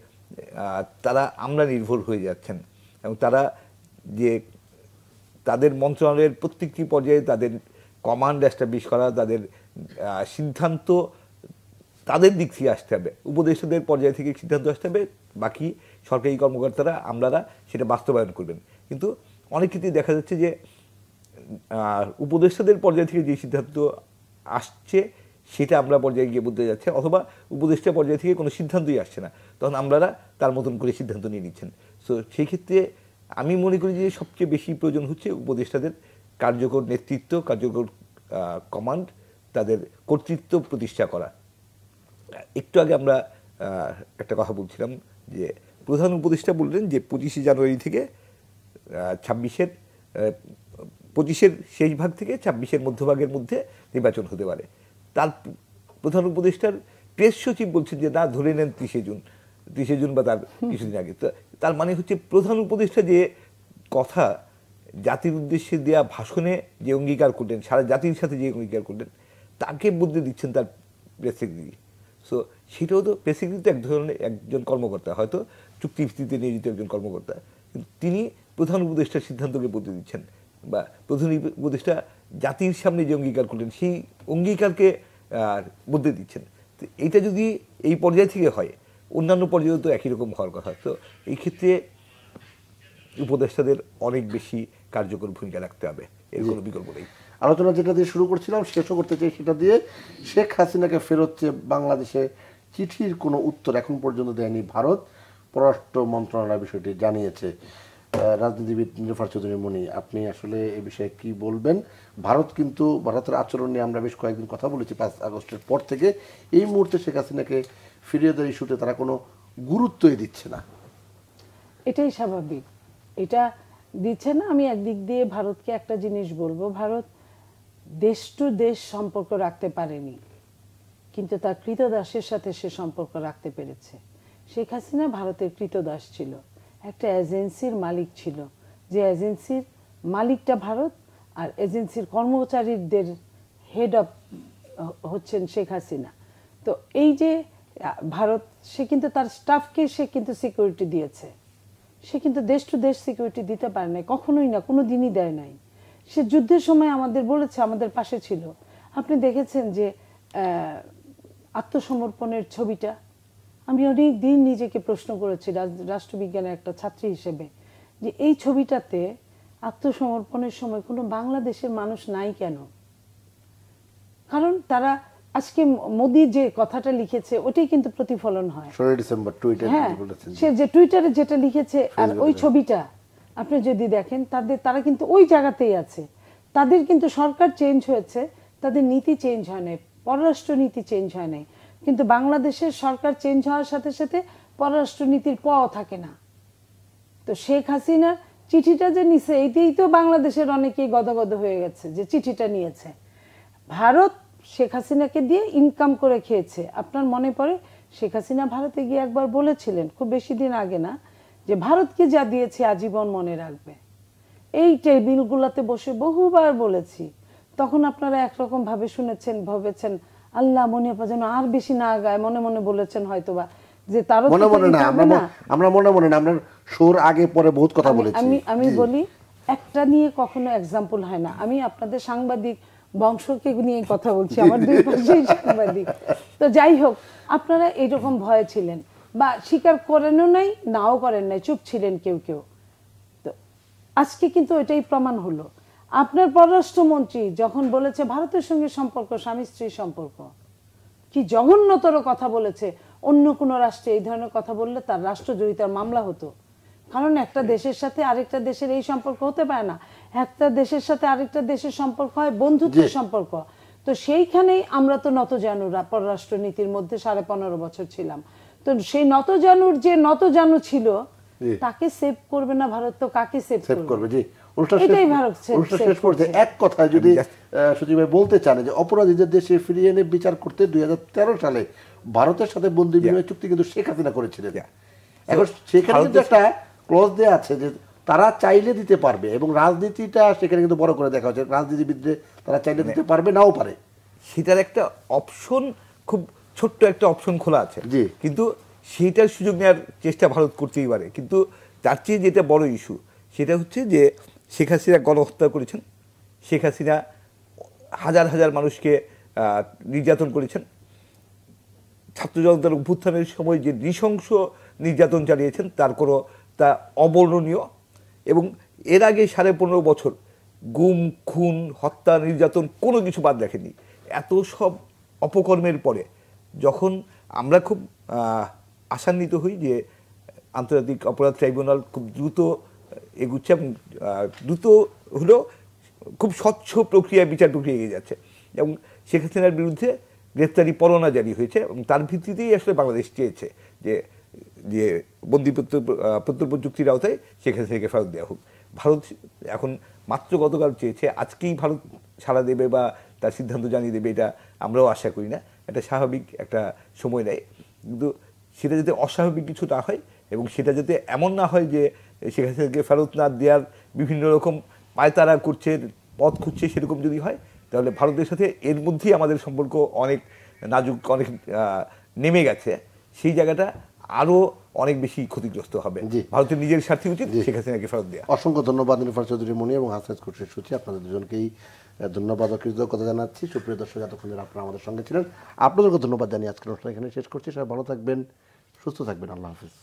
তারা আমরা নির্ভর হয়ে যাচ্ছেন, এবং তারা যে তাদের মন্ত্রণালয়ের প্রত্যেকটি পর্যায়ে তাদের কমান্ড এস্টাবলিশ করা, তাদের সিদ্ধান্ত তাদের দিক থেকে আসতে হবে, উপদেষ্টাদের পর্যায় থেকে সিদ্ধান্ত আসতে হবে, বাকি সরকারি কর্মকর্তারা আমলারা সেটা বাস্তবায়ন করবেন। কিন্তু অনেক ক্ষেত্রে দেখা যাচ্ছে যে উপদেষ্টাদের পর্যায় থেকে যে সিদ্ধান্ত আসছে সেটা আমরা পর্যায়ে গিয়ে বলতে যাচ্ছে, অথবা উপদেষ্টা পর্যায় থেকে কোনো সিদ্ধান্তই আসছে না, তখন আমলারা তার মতন করে সিদ্ধান্ত নিয়ে নিচ্ছেন। সো সেই ক্ষেত্রে আমি মনে করি যে সবচেয়ে বেশি প্রয়োজন হচ্ছে উপদেষ্টাদের কার্যকর নেতৃত্ব, কার্যকর কমান্ড, তাদের কর্তৃত্ব প্রতিষ্ঠা করা। একটু আগে আমরা একটা কথা বলছিলাম যে প্রধান উপদেষ্টা বললেন যে 25শে জানুয়ারি থেকে 25-এর শেষ ভাগ থেকে 26-এর মধ্যভাগের মধ্যে নির্বাচন হতে পারে। তার প্রধান উপদেষ্টার প্রেস সচিব বলছেন যে না, ধরে নেন 30শে জুন বা তার কিছুদিন আগে। তার মানে হচ্ছে প্রধান উপদেষ্টা যে কথা জাতির উদ্দেশ্যে দেওয়া ভাষণে যে অঙ্গীকার করলেন, সারা জাতির সাথে যে অঙ্গীকার করলেন, তাকে বদলে দিচ্ছেন তার প্রেস সেক্রেটারি। সো সেটাও তো প্রেস সেক্রেটারি তো এক ধরনের একজন কর্মকর্তা, হয়তো চুক্তি ভিত্তিতে নিয়োজিত একজন কর্মকর্তা, কিন্তু তিনি প্রধান উপদেষ্টার সিদ্ধান্তকে বদলে দিচ্ছেন, বা প্রধান উপদেষ্টা জাতির সামনে যে অঙ্গীকার করলেন সেই অঙ্গীকারকে বদলে দিচ্ছেন। তো এইটা যদি এই পর্যায় থেকে হয়, অন্যান্য পর্যায়েও তো একই রকম হওয়ার কথা। তো এই ক্ষেত্রে উপদেষ্টাদের অনেক বেশি কার্যকর ভূমিকা রাখতে হবে, এর কোনো বিকল্প নেই। আলোচনা যেটা দিয়ে শুরু করছিলাম শেষও করতে চাই সেটা দিয়ে, শেখ হাসিনাকে ফেরত চেয়ে বাংলাদেশে চিঠির কোনো উত্তর এখন পর্যন্ত দেয়নি ভারত। পররাষ্ট্র মন্ত্রণালয় বিষয়টি জানিয়েছে। রাজনীতিবিদ নীলুফার চৌধুরী মনি, আপনি আসলে এ বিষয়ে কি বলবেন? ভারত কিন্তু, ভারতের আচরণ নিয়ে আমরা বেশ কয়েকদিন কথা বলেছি 5 আগস্টের পর থেকে। এই মুহূর্তে শেখ হাসিনাকে ফিরিয়ে দেওয়ার ইস্যুতে তারা কোনো গুরুত্বই দিচ্ছে না। এটাই স্বাভাবিক, এটা দিচ্ছে না। আমি একদিক দিয়ে ভারতকে একটা জিনিস বলবো, ভারত দেশ টু দেশ সম্পর্ক রাখতে পারেনি, কিন্তু তার কৃতদাসের সাথে সে সম্পর্ক রাখতে পেরেছে। শেখ হাসিনা ভারতের কৃতদাস ছিল, একটা এজেন্সির মালিক ছিল, যে এজেন্সির মালিকটা ভারত, আর এজেন্সির কর্মচারীদের হেড অফ হচ্ছেন শেখ হাসিনা। তো এই যে ভারত, সে কিন্তু তার স্টাফকে সে কিন্তু সিকিউরিটি দিয়েছে, সে কিন্তু দেশ টু দেশ সিকিউরিটি দিতে পারে নাই, কখনোই না, কোনো দিনই দেয় নাই। সে যুদ্ধের সময় আমাদের বলেছে, আমাদের পাশে ছিল। আপনি দেখেছেন যে আত্মসমর্পণের ছবিটা, আমি অনেক দিন নিজেকে প্রশ্ন করেছি রাষ্ট্রবিজ্ঞানের একটা ছাত্রী হিসেবে, যে এই ছবিটাতে আত্মসমর্পণের সময় কোনো বাংলাদেশের মানুষ নাই কেন? কারণ তারা আজকে মোদি যে কথাটা লিখেছে ওটাই কিন্তু প্রতিফলন হয়। 16 ডিসেম্বর টুইটারে হ্যাঁ, বলেছেন, সে যে টুইটারে যেটা লিখেছে আর ওই ছবিটা আপনি যদি দেখেন, তারা কিন্তু ওই জায়গাতেই আছে। তাদের কিন্তু সরকার চেঞ্জ হয়েছে, তাদের নীতি চেঞ্জ হয় নাই, পররাষ্ট্র নীতি চেঞ্জ হয় নাই, কিন্তু বাংলাদেশের সরকার চেঞ্জ হওয়ার সাথে সাথে পররাষ্ট্র নীতির পও থাকে না। তো শেখ হাসিনার চিঠিটা যে নিছে, এইতেই তো বাংলাদেশের অনেকেই গদগদ হয়ে গেছে যে চিঠিটা নিয়েছে। ভারত শেখ হাসিনাকে দিয়ে ইনকাম করে খেয়েছে। আপনার মনে পড়ে শেখ হাসিনা ভারতে গিয়ে একবার বলেছিলেন, খুব বেশি দিন আগে না, যে ভারতকে যা দিয়েছে আজীবন মনে রাখবে। এই টেবিলগুলোতে বসে বহুবার বলেছি, তখন আপনারা একরকম ভাবে শুনেছেন, ভেবেছেন আল্লাহ মনে যেন আর বেশি না গায়, মনে মনে বলেছেন হয়তোবা যে তারও মনে মনে না, আমরা মনে মনে না, আমরা শোর আগে পরে বহুত কথা বলেছি। আমি বলি, একটা নিয়ে কখনো এক্সাম্পল হয় না। আমি আপনাদের সাংবাদিক বংশকে নিয়ে কথা বলছি, আমার দুই পাশেই সাংবাদিক। তো যাই হোক, আপনারা এইরকম ভয়ে ছিলেন, বা স্বীকার করেনও নাই, নাও করেন নাই, চুপ ছিলেন কেউ কেউ। তো আজকে কিন্তু এটাই প্রমাণ হলো। আপনার পররাষ্ট্রমন্ত্রী যখন বলেছে ভারতের সঙ্গে সম্পর্ক স্বামী স্ত্রীর সম্পর্ক, কি জঘন্যতর কথা বলেছে। অন্য কোনো রাষ্ট্রে এই ধরনের কথা বললে তার রাষ্ট্রদ্রোহিতার মামলা হতো। কারণ একটা দেশের সাথে আরেকটা দেশের এই সম্পর্ক হতে পারে না। একটা দেশের সাথে আরেকটা দেশের সম্পর্ক হয় বন্ধুত্বের সম্পর্ক। তো সেইখানেই আমরা তো নতজানুরা পররাষ্ট্র নীতির মধ্যে 15.5 বছর ছিলাম। তো সেই নতজানুর যে নতজানু ছিল, তাকে সেভ করবে না ভারত, তো কাকে সেভ করবে? জি, অনুষ্ঠান শেষ করতে এক কথায় যদি সুজিত ভাই বলতে চান যে অপরাধীদের দেশে ফিরিয়ে এনে বিচার করতে 2013 সালে ভারতের সাথে বন্দি বিনিময় চুক্তি কিন্তু শেখ হাসিনা করেছিলেন। এখন সেখানে কিন্তু একটা ক্লজ দেওয়া আছে যে তারা চাইলে দিতে পারবে, এবং রাজনীতিটা সেখানে কিন্তু বড় করে দেখা হচ্ছে, রাজনীতিবিদদের তারা চাইলে দিতে পারবে, নাও পারে। সেটার একটা অপশন, খুব ছোট্ট একটা অপশন খোলা আছে, কিন্তু সেইটার সুযোগ নেওয়ার চেষ্টা ভারত করতেই পারে। কিন্তু তার চেয়ে যেটা বড় ইস্যু, সেটা হচ্ছে যে শেখ হাসিনা গণহত্যা করেছেন, শেখ হাসিনা হাজার হাজার মানুষকে নির্যাতন করেছেন, ছাত্র জনতার অভ্যুত্থানের সময় যে নৃশংস নির্যাতন চালিয়েছেন তা অবর্ণনীয়। এবং এর আগে 15.5 বছর গুম, খুন, হত্যা, নির্যাতন কোনো কিছু বাদ রাখেনি। এত সব অপকর্মের পরে যখন আমরা খুব আশান্বিত হই যে আন্তর্জাতিক অপরাধ ট্রাইব্যুনাল খুব দ্রুত এগুচ্ছে, এবং দ্রুত হলেও খুব স্বচ্ছ প্রক্রিয়ায় বিচার প্রক্রিয়া এগিয়ে যাচ্ছে, এবং শেখ হাসিনার বিরুদ্ধে গ্রেপ্তারি পরোয়ানা জারি হয়েছে, এবং তার ভিত্তিতেই আসলে বাংলাদেশ চেয়েছে যে বন্দি প্রত্যর্পণ চুক্তির আওতায় শেখ হাসিনাকে ফেরত দেওয়া হোক। ভারত এখন মাত্র গতকাল চেয়েছে, আজকেই ভারত সাড়া দেবে বা তার সিদ্ধান্ত জানিয়ে দেবে এটা আমরাও আশা করি না। এটা স্বাভাবিক একটা সময় নেয়, কিন্তু সেটা যাতে অস্বাভাবিক কিছু না হয়, এবং সেটা যাতে এমন না হয় যে শেখ হাসিনাকে ফেরত না দেওয়ার বিভিন্ন রকম পায়তারা করছে, পথ খুঁজছে, সেরকম যদি হয় তাহলে ভারতের সাথে এর মধ্যেই আমাদের সম্পর্ক অনেক নাজুক, অনেক নেমে গেছে, সেই জায়গাটা আরো অনেক বেশি ক্ষতিগ্রস্ত হবে। জি। ভারতের নিজের স্বার্থে উচিত শেখ হাসিনাকে ফেরত দেওয়া। অসংখ্য ধন্যবাদ নীলুফার চৌধুরী মনি এবং হাসান খুরশিদ সূচি, আপনাদের দুজনকেই ধন্যবাদ ও কৃতজ্ঞতা জানাচ্ছি। সুপ্রিয় দর্শক, এতক্ষণ যারা আপনারা আমাদের সঙ্গে ছিলেন আপনাদেরকে ধন্যবাদ জানিয়ে আজকের অনুষ্ঠান এখানে শেষ করছি। সবাই ভালো থাকবেন, সুস্থ থাকবেন, আল্লাহ হাফিজ।